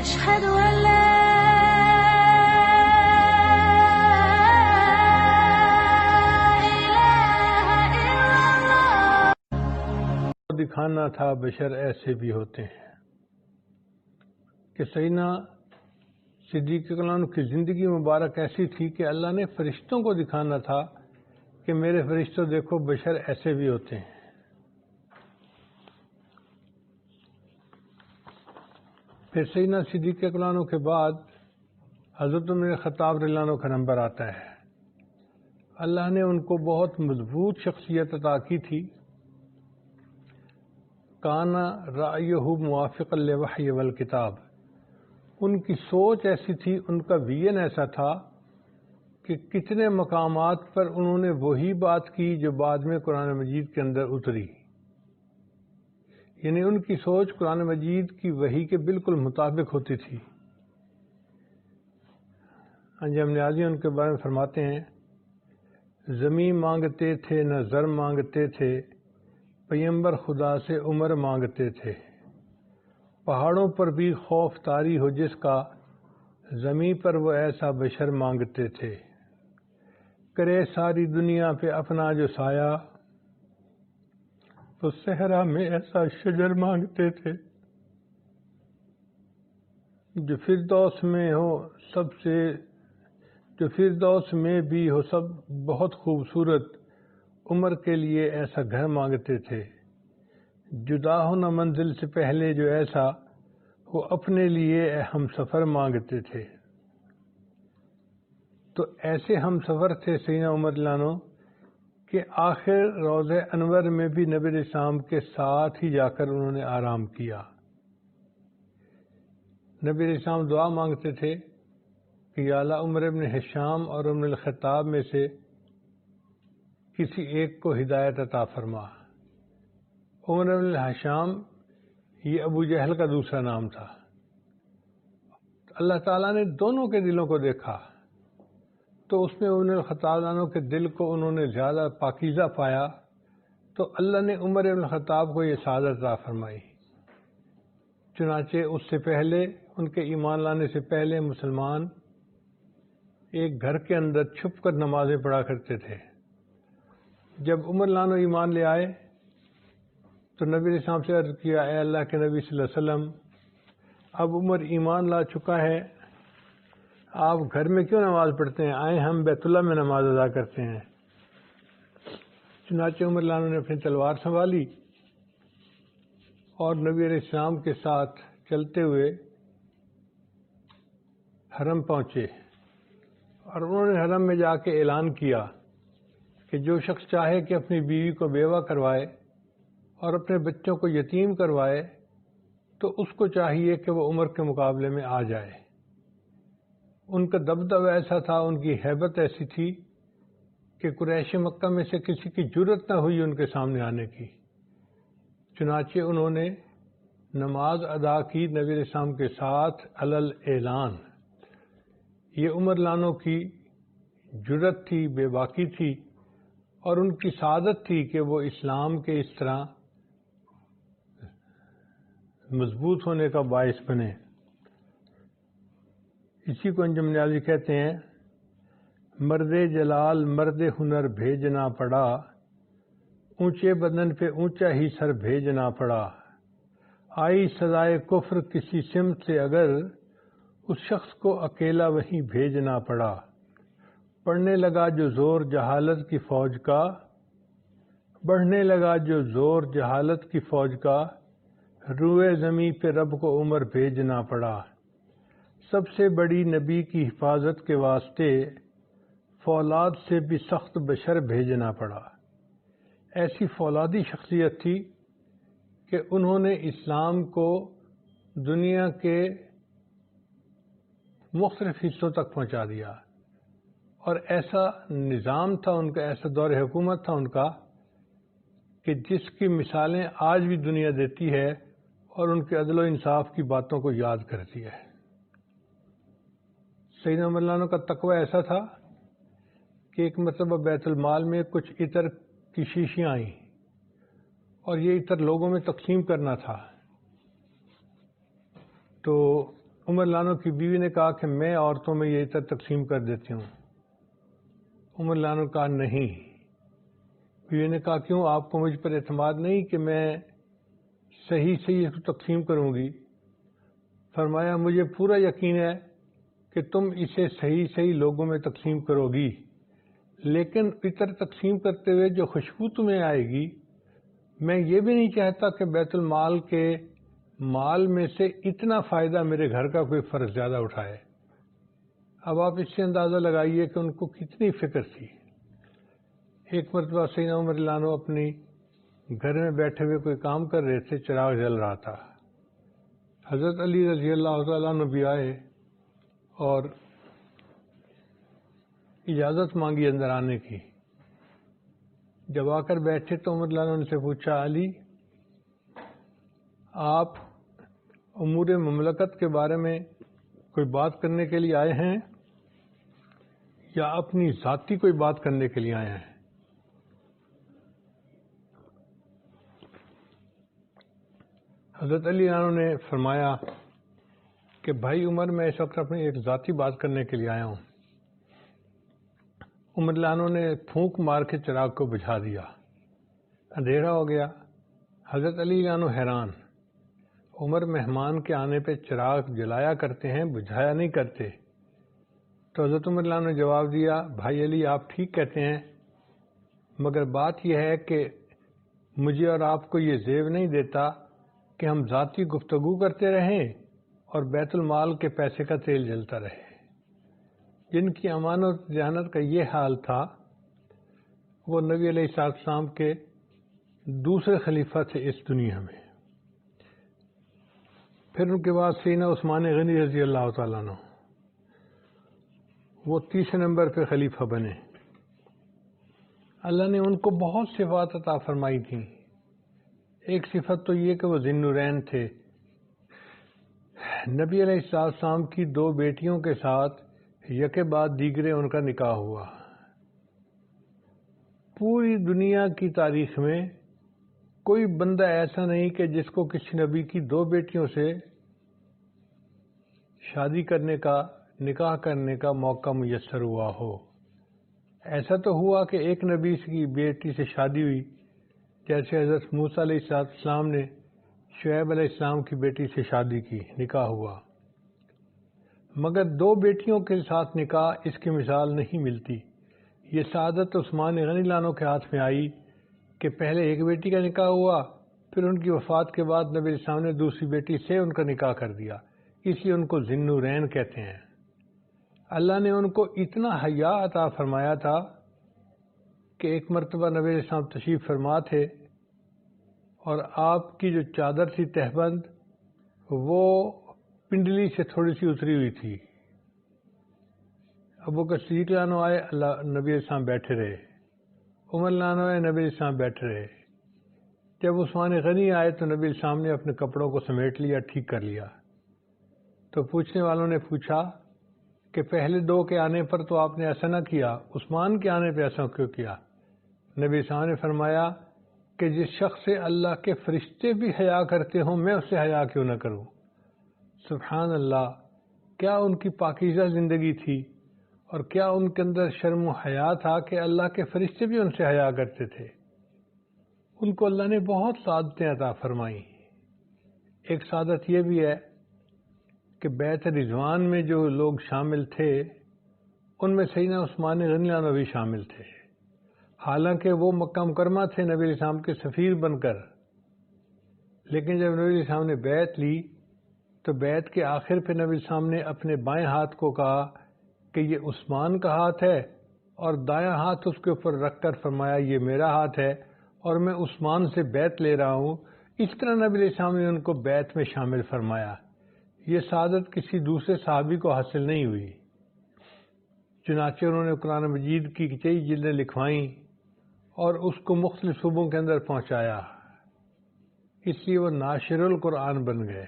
أشهد أن لا إله إلا الله. دکھانا تھا بشر ایسے بھی ہوتے ہیں کہ سیدنا صدیق اکرم کی زندگی مبارک ایسی تھی کہ اللہ نے فرشتوں کو دکھانا تھا کہ میرے فرشتوں دیکھو بشر ایسے بھی ہوتے ہیں. پھر سیدنا صدیق اکرم کے بعد حضرت عمر خطاب رضی اللہ عنہ کا نمبر آتا ہے. اللہ نے ان کو بہت مضبوط شخصیت عطا کی تھی. کانا رأیہ موافقا للوحی والکتاب، ان کی سوچ ایسی تھی، ان کا ویژن ایسا تھا کہ کتنے مقامات پر انہوں نے وہی بات کی جو بعد میں قرآن مجید کے اندر اتری. یعنی ان کی سوچ قرآن مجید کی وحی کے بالکل مطابق ہوتی تھی. انجم نیازی ان کے بارے میں فرماتے ہیں، زمین مانگتے تھے نہ زر مانگتے تھے، پیغمبر خدا سے عمر مانگتے تھے. پہاڑوں پر بھی خوف طاری ہو جس کا، زمین پر وہ ایسا بشر مانگتے تھے. کرے ساری دنیا پہ اپنا جو سایہ، تو صحرا میں ایسا شجر مانگتے تھے. جو فردوس میں ہو سب سے، جو فردوس میں بھی ہو سب بہت خوبصورت، عمر کے لیے ایسا گھر مانگتے تھے. جدا ہونا منزل سے پہلے جو ایسا، وہ اپنے لیے ہم سفر مانگتے تھے. تو ایسے ہم سفر تھے سیدنا عمر رضی اللہ عنہ کہ آخر روضہ انور میں بھی نبی علیہ السلام کے ساتھ ہی جا کر انہوں نے آرام کیا. نبی علیہ السلام دعا مانگتے تھے کہ یا اللہ عمر ابن ہشام اور عمر الخطاب میں سے کسی ایک کو ہدایت عطا فرما. عمر ابن ہشام یہ ابو جہل کا دوسرا نام تھا. اللہ تعالیٰ نے دونوں کے دلوں کو دیکھا تو اس میں عمر الخطاب عنہ کے دل کو انہوں نے زیادہ پاکیزہ پایا، تو اللہ نے عمر ابن الخطاب کو یہ سعادت عطا فرمائی. چنانچہ اس سے پہلے، ان کے ایمان لانے سے پہلے، مسلمان ایک گھر کے اندر چھپ کر نمازیں پڑھا کرتے تھے. جب عمر لانو ایمان لے آئے تو نبی علیہ السلام سے عرض کیا، اے اللہ کے نبی صلی اللہ علیہ وسلم، اب عمر ایمان لا چکا ہے، آپ گھر میں کیوں نماز پڑھتے ہیں؟ آئیں ہم بیت اللہ میں نماز ادا کرتے ہیں. چنانچہ عمر لانو نے اپنی تلوار سنبھالی اور نبی علیہ السلام کے ساتھ چلتے ہوئے حرم پہنچے، اور انہوں نے حرم میں جا کے اعلان کیا کہ جو شخص چاہے کہ اپنی بیوی کو بیوہ کروائے اور اپنے بچوں کو یتیم کروائے تو اس کو چاہیے کہ وہ عمر کے مقابلے میں آ جائے. ان کا دبدبہ ایسا تھا، ان کی ہیبت ایسی تھی کہ قریش مکہ میں سے کسی کی جرأت نہ ہوئی ان کے سامنے آنے کی. چنانچہ انہوں نے نماز ادا کی نبی علیہ السلام کے ساتھ علل اعلان. یہ عمر لانو کی جرأت تھی، بے باکی تھی، اور ان کی سعادت تھی کہ وہ اسلام کے اس طرح مضبوط ہونے کا باعث بنے. اسی کو انجم نیازی کہتے ہیں، مرد جلال مرد ہنر بھیجنا پڑا، اونچے بدن پہ اونچا ہی سر بھیجنا پڑا. آئی سزائے کفر کسی سمت سے اگر، اس شخص کو اکیلا وہیں بھیجنا پڑا. پڑھنے لگا جو زور جہالت کی فوج کا، بڑھنے لگا جو زور جہالت کی فوج کا، روئے زمیں پہ رب کو عمر بھیجنا پڑا. سب سے بڑی نبی کی حفاظت کے واسطے، فولاد سے بھی سخت بشر بھیجنا پڑا. ایسی فولادی شخصیت تھی کہ انہوں نے اسلام کو دنیا کے مختلف حصوں تک پہنچا دیا، اور ایسا نظام تھا ان کا، ایسا دور حکومت تھا ان کا کہ جس کی مثالیں آج بھی دنیا دیتی ہے اور ان کے عدل و انصاف کی باتوں کو یاد کرتی ہے. سیدنا عمر رضی اللہ عنہ کا تقوی ایسا تھا کہ ایک مرتبہ بیت المال میں کچھ عطر کی شیشیاں آئیں اور یہ عطر لوگوں میں تقسیم کرنا تھا. تو عمر لانو کی بیوی نے کہا کہ میں عورتوں میں یہ عطر تقسیم کر دیتی ہوں۔ عمر لانو کہا نہیں۔ بیوی نے کہا کیوں، آپ کو مجھ پر اعتماد نہیں کہ میں صحیح صحیح اس کو تقسیم کروں گی؟ فرمایا مجھے پورا یقین ہے کہ تم اسے صحیح صحیح لوگوں میں تقسیم کرو گی، لیکن عطر تقسیم کرتے ہوئے جو خوشبو تمہیں آئے گی، میں یہ بھی نہیں چاہتا کہ بیت المال کے مال میں سے اتنا فائدہ میرے گھر کا کوئی فرض زیادہ اٹھائے۔ اب آپ اس سے اندازہ لگائیے کہ ان کو کتنی فکر تھی۔ ایک مرتبہ سیدنا عمر لانو اپنی گھر میں بیٹھے ہوئے کوئی کام کر رہے تھے، چراغ جل رہا تھا۔ حضرت علی رضی اللہ تعالیٰ عنہ بھی آئے اور اجازت مانگی اندر آنے کی۔ جب آ کر بیٹھے تو عمر لانو نے سے پوچھا، علی آپ امور مملکت کے بارے میں کوئی بات کرنے کے لیے آئے ہیں یا اپنی ذاتی کوئی بات کرنے کے لیے آئے ہیں؟ حضرت علی عنہ نے فرمایا کہ بھائی عمر، میں اس وقت اپنی ایک ذاتی بات کرنے کے لیے آیا ہوں۔ عمر عنہ نے پھونک مار کے چراغ کو بجھا دیا، اندھیرا ہو گیا۔ حضرت علی عنہ حیران، عمر مہمان کے آنے پہ چراغ جلایا کرتے ہیں، بجھایا نہیں کرتے۔ تو حضرت عمر عنہ نے جواب دیا، بھائی علی آپ ٹھیک کہتے ہیں، مگر بات یہ ہے کہ مجھے اور آپ کو یہ زیب نہیں دیتا کہ ہم ذاتی گفتگو کرتے رہیں اور بیت المال کے پیسے کا تیل جلتا رہے۔ جن کی امانت دیانت کا یہ حال تھا وہ نبی علیہ السلام کے دوسرے خلیفہ تھے اس دنیا میں۔ پھر ان کے بعد سیدنا عثمان غنی رضی اللہ تعالیٰ عنہ، وہ تیسرے نمبر پہ خلیفہ بنے۔ اللہ نے ان کو بہت صفات عطا فرمائی تھیں۔ ایک صفت تو یہ کہ وہ ذی النورین تھے۔ نبی علیہ السلام کی دو بیٹیوں کے ساتھ یکے بعد دیگرے ان کا نکاح ہوا۔ پوری دنیا کی تاریخ میں کوئی بندہ ایسا نہیں کہ جس کو کسی نبی کی دو بیٹیوں سے شادی کرنے کا، نکاح کرنے کا موقع میسر ہوا ہو۔ ایسا تو ہوا کہ ایک نبی کی بیٹی سے شادی ہوئی، جیسے حضرت موسیٰ علیہ السلام نے شعیب علیہ السلام کی بیٹی سے شادی کی، نکاح ہوا، مگر دو بیٹیوں کے ساتھ نکاح اس کی مثال نہیں ملتی۔ یہ سعادت عثمان غنی لانو کے ہاتھ میں آئی کہ پہلے ایک بیٹی کا نکاح ہوا، پھر ان کی وفات کے بعد نبی علیہ السلام نے دوسری بیٹی سے ان کا نکاح کر دیا، اس لیے ان کو ذی النورین کہتے ہیں۔ اللہ نے ان کو اتنا حیا عطا فرمایا تھا کہ ایک مرتبہ نبی علیہ السلام تشریف فرما تھے اور آپ کی جو چادر تھی تہبند، وہ پنڈلی سے تھوڑی سی اتری ہوئی تھی۔ ابو بکر صدیق لانو آئے، نبی علیہ السلام بیٹھے رہے۔ عمر لانو آئے، نبی علیہ السلام بیٹھے رہے۔ جب عثمان غنی آئے تو نبی علیہ السلام نے اپنے کپڑوں کو سمیٹ لیا، ٹھیک کر لیا۔ تو پوچھنے والوں نے پوچھا کہ پہلے دو کے آنے پر تو آپ نے ایسا نہ کیا، عثمان کے آنے پہ ایسا کیوں کیا؟ نبی السلام نے فرمایا کہ جس شخص سے اللہ کے فرشتے بھی حیا کرتے ہوں، میں اس سے حیا کیوں نہ کروں؟ سبحان اللہ، کیا ان کی پاکیزہ زندگی تھی اور کیا ان کے اندر شرم و حیا تھا کہ اللہ کے فرشتے بھی ان سے حیا کرتے تھے۔ ان کو اللہ نے بہت سعادتیں عطا فرمائیں۔ ایک سعادت یہ بھی ہے کہ بیت رضوان میں جو لوگ شامل تھے ان میں سیدنا عثمان غنی عنہ بھی شامل تھے، حالانکہ وہ مکہ مکرمہ تھے نبی علیہ السلام کے سفیر بن کر، لیکن جب نبی علیہ السلام نے بیعت لی تو بیعت کے آخر پہ نبی علیہ السلام نے اپنے بائیں ہاتھ کو کہا کہ یہ عثمان کا ہاتھ ہے، اور دایاں ہاتھ اس کے اوپر رکھ کر فرمایا یہ میرا ہاتھ ہے اور میں عثمان سے بیعت لے رہا ہوں۔ اس طرح نبی علیہ السلام نے ان کو بیعت میں شامل فرمایا۔ یہ سعادت کسی دوسرے صحابی کو حاصل نہیں ہوئی۔ چنانچہ انہوں نے قرآن مجید کی کئی جلدیں لکھوائیں اور اس کو مختلف صوبوں کے اندر پہنچایا، اس لیے وہ ناشر القرآن بن گئے۔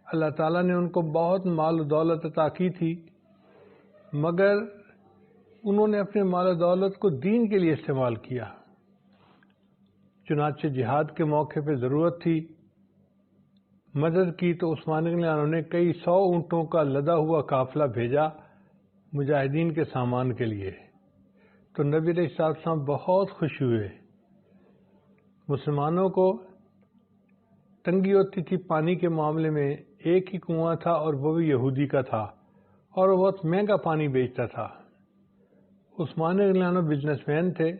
اللہ تعالیٰ نے ان کو بہت مال و دولت عطا کی تھی، مگر انہوں نے اپنے مال و دولت کو دین کے لیے استعمال کیا۔ چنانچہ جہاد کے موقع پہ ضرورت تھی، مدد کی تو عثمان غنی عنہ نے کئی 100 اونٹوں کا لدا ہوا قافلہ بھیجا مجاہدین کے سامان کے لیے۔ تو نبی علیہ السلام بہت خوش ہوئے۔ مسلمانوں کو تنگی ہوتی تھی پانی کے معاملے میں، ایک ہی کنواں تھا اور وہ بھی یہودی کا تھا اور وہ بہت مہنگا پانی بیچتا تھا۔ عثمان غنی عنہ بزنس مین تھے،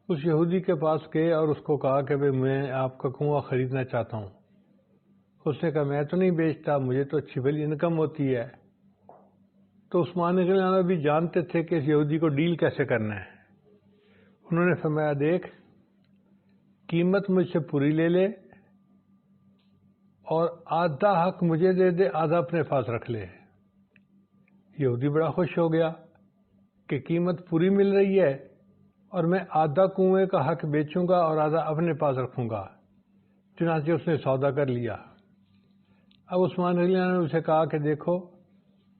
اس یہودی کے پاس گئے اور اس کو کہا کہ میں آپ کا کنواں خریدنا چاہتا ہوں۔ اس نے کہا میں تو نہیں بیچتا، مجھے تو اچھی بھلی انکم ہوتی ہے۔ تو عثمان غنی عنہ بھی جانتے تھے کہ اس یہودی کو ڈیل کیسے کرنا ہے۔ انہوں نے فرمایا دیکھ، قیمت مجھ سے پوری لے لے اور آدھا حق مجھے دے دے، آدھا اپنے پاس رکھ لے۔ یہودی بڑا خوش ہو گیا کہ قیمت پوری مل رہی ہے اور میں آدھا کنویں کا حق بیچوں گا اور آدھا اپنے پاس رکھوں گا۔ چنانچہ اس نے سودا کر لیا۔ اب عثمان غنی عنہ نے اسے کہا کہ دیکھو،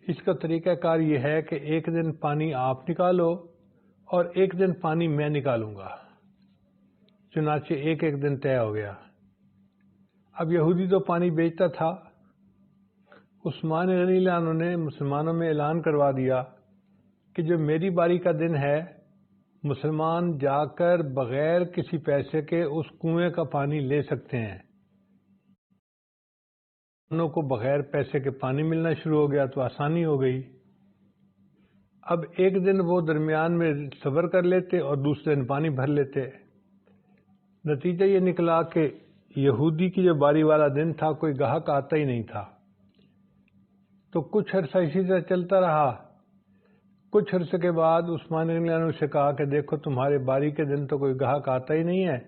اس کا طریقہ کار یہ ہے کہ ایک دن پانی آپ نکالو اور ایک دن پانی میں نکالوں گا۔ چنانچہ ایک دن طے ہو گیا۔ اب یہودی تو پانی بیچتا تھا، عثمان غنی عنہ نے مسلمانوں میں اعلان کروا دیا کہ جو میری باری کا دن ہے، مسلمان جا کر بغیر کسی پیسے کے اس کنویں کا پانی لے سکتے ہیں۔ انہوں کو بغیر پیسے کے پانی ملنا شروع ہو گیا تو آسانی ہو گئی۔ اب ایک دن وہ درمیان میں صبر کر لیتے اور دوسرے دن پانی بھر لیتے۔ نتیجہ یہ نکلا کہ یہودی کی جو باری والا دن تھا کوئی گاہک آتا ہی نہیں تھا۔ تو کچھ عرصہ اسی طرح چلتا رہا۔ کچھ عرصے کے بعد عثمان غنی عنہ سے کہا کہ دیکھو تمہارے باری کے دن تو کوئی گاہک آتا ہی نہیں ہے،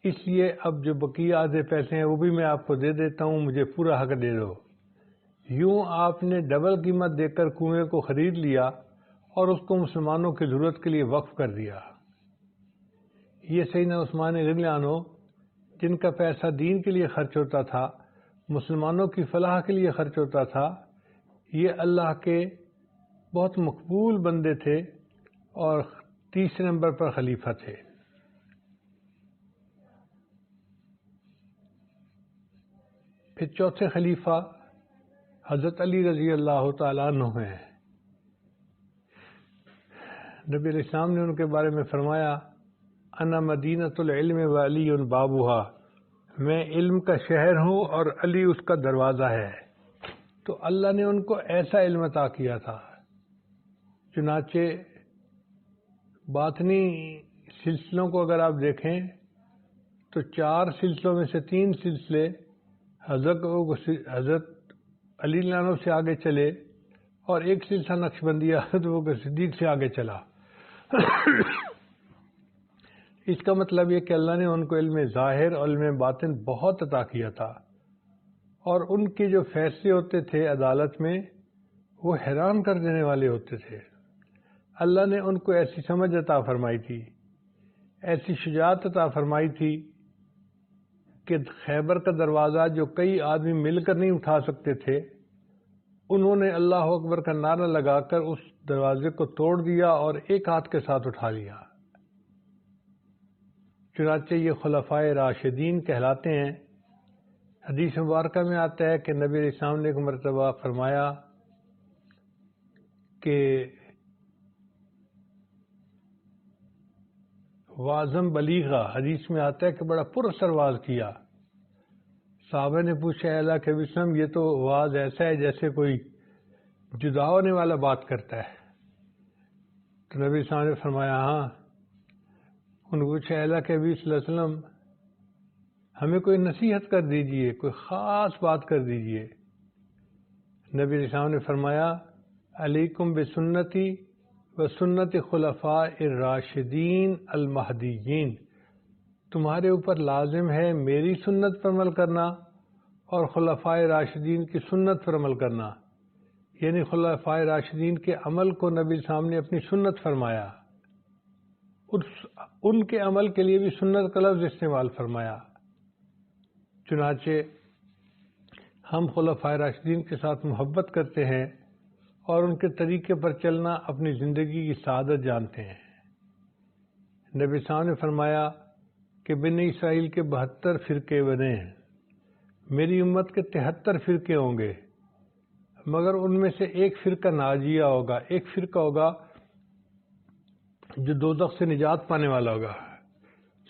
اس لیے اب جو بقیہ آدھے پیسے ہیں وہ بھی میں آپ کو دے دیتا ہوں، مجھے پورا حق دے دو۔ یوں آپ نے ڈبل قیمت دے کر کنویں کو خرید لیا اور اس کو مسلمانوں کی ضرورت کے لیے وقف کر دیا۔ یہ سیدنا عثمان غنی عنہ جن کا پیسہ دین کے لیے خرچ ہوتا تھا، مسلمانوں کی فلاح کے لیے خرچ ہوتا تھا، یہ اللہ کے بہت مقبول بندے تھے اور تیسرے نمبر پر خلیفہ تھے۔ پھر چوتھے خلیفہ حضرت علی رضی اللہ تعالیٰ عنہ ہیں۔ نبی علیہ السلام نے ان کے بارے میں فرمایا انا مدینۃ العلم و علی بابھا، میں علم کا شہر ہوں اور علی اس کا دروازہ ہے۔ تو اللہ نے ان کو ایسا علم عطا کیا تھا، چنانچہ باطنی سلسلوں کو اگر آپ دیکھیں تو 4 سلسلوں میں سے 3 سلسلے حضرت علی عنہ سے آگے چلے اور ایک سلسلہ نقشبندیہ حضرت ابوبکر صدیق سے آگے چلا۔ اس کا مطلب یہ کہ اللہ نے ان کو علم ظاہر اور علم باطن بہت عطا کیا تھا، اور ان کے جو فیصلے ہوتے تھے عدالت میں وہ حیران کر دینے والے ہوتے تھے۔ اللہ نے ان کو ایسی سمجھ عطا فرمائی تھی، ایسی شجاعت عطا فرمائی تھی کہ خیبر کا دروازہ جو کئی آدمی مل کر نہیں اٹھا سکتے تھے، انہوں نے اللہ اکبر کا نعرہ لگا کر اس دروازے کو توڑ دیا اور ایک ہاتھ کے ساتھ اٹھا لیا۔ چنانچہ یہ خلفائے راشدین کہلاتے ہیں۔ حدیث مبارکہ میں آتا ہے کہ نبی علیہ السلام نے ایک مرتبہ فرمایا کہ واعظم بلیغا، حدیث میں آتا ہے کہ بڑا پر اثر واعظ کیا۔ صحابہ نے پوچھا اے اللہ کے وسلم، یہ تو واعظ ایسا ہے جیسے کوئی جدا ہونے والا بات کرتا ہے۔ تو نبی صلی اللہ علیہ وسلم نے فرمایا ہاں۔ ان کو پوچھا اے اللہ کے نبی صلی اللہ علیہ وسلم، ہمیں کوئی نصیحت کر دیجئے، کوئی خاص بات کر دیجئے۔ نبی علیہ السلام نے فرمایا علیکم بسنتی و سنت خلفاء الراشدین المہدیین، تمہارے اوپر لازم ہے میری سنت پر عمل کرنا اور خلفاء راشدین کی سنت پر عمل کرنا، یعنی خلفاء راشدین کے عمل کو نبی السلام نے اپنی سنت فرمایا، ان کے عمل کے لیے بھی سنت کا لفظ استعمال فرمایا۔ چنانچہ ہم خلفاء راشدین کے ساتھ محبت کرتے ہیں اور ان کے طریقے پر چلنا اپنی زندگی کی سعادت جانتے ہیں۔ نبی صاحب نے فرمایا کہ بنی اسرائیل کے 72 فرقے بنے ہیں، میری امت کے 73 فرقے ہوں گے، مگر ان میں سے ایک فرقہ ناجیہ ہوگا، ایک فرقہ ہوگا جو دوزخ سے نجات پانے والا ہوگا۔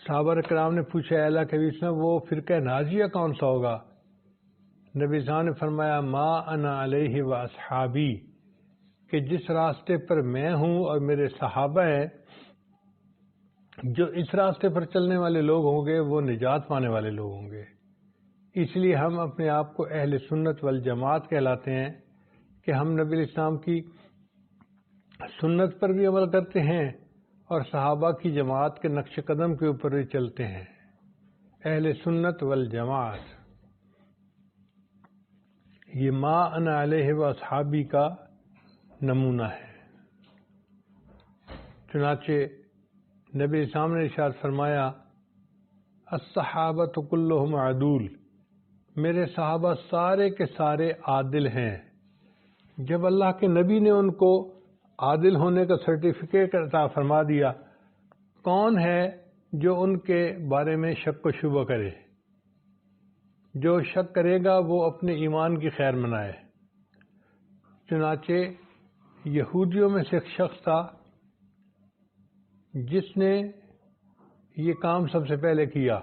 صحابہ کرام نے پوچھا اے اللہ کے نبی صلی اللہ علیہ وسلم وہ فرقہ ناجیہ کون سا ہوگا؟ نبی صلی اللہ علیہ وسلم نے فرمایا ما انا علیہ و اصحابی، کہ جس راستے پر میں ہوں اور میرے صحابہ ہیں، جو اس راستے پر چلنے والے لوگ ہوں گے وہ نجات پانے والے لوگ ہوں گے۔ اس لیے ہم اپنے آپ کو اہل سنت والجماعت کہلاتے ہیں کہ ہم نبی علیہ السلام کی سنت پر بھی عمل کرتے ہیں اور صحابہ کی جماعت کے نقش قدم کے اوپر بھی چلتے ہیں۔ اہل سنت والجماعت، یہ ما انا علیہ و اصحابی کا نمونہ ہے۔ چنانچہ نبی اسلام نے ارشاد فرمایا الصحابۃ کلہم عدول، میرے صحابہ سارے کے سارے عادل ہیں۔ جب اللہ کے نبی نے ان کو عادل ہونے کا سرٹیفکیٹ عطا فرما دیا، کون ہے جو ان کے بارے میں شک و شبہ کرے؟ جو شک کرے گا وہ اپنے ایمان کی خیر منائے۔ چنانچہ یہودیوں میں سے ایک شخص تھا جس نے یہ کام سب سے پہلے کیا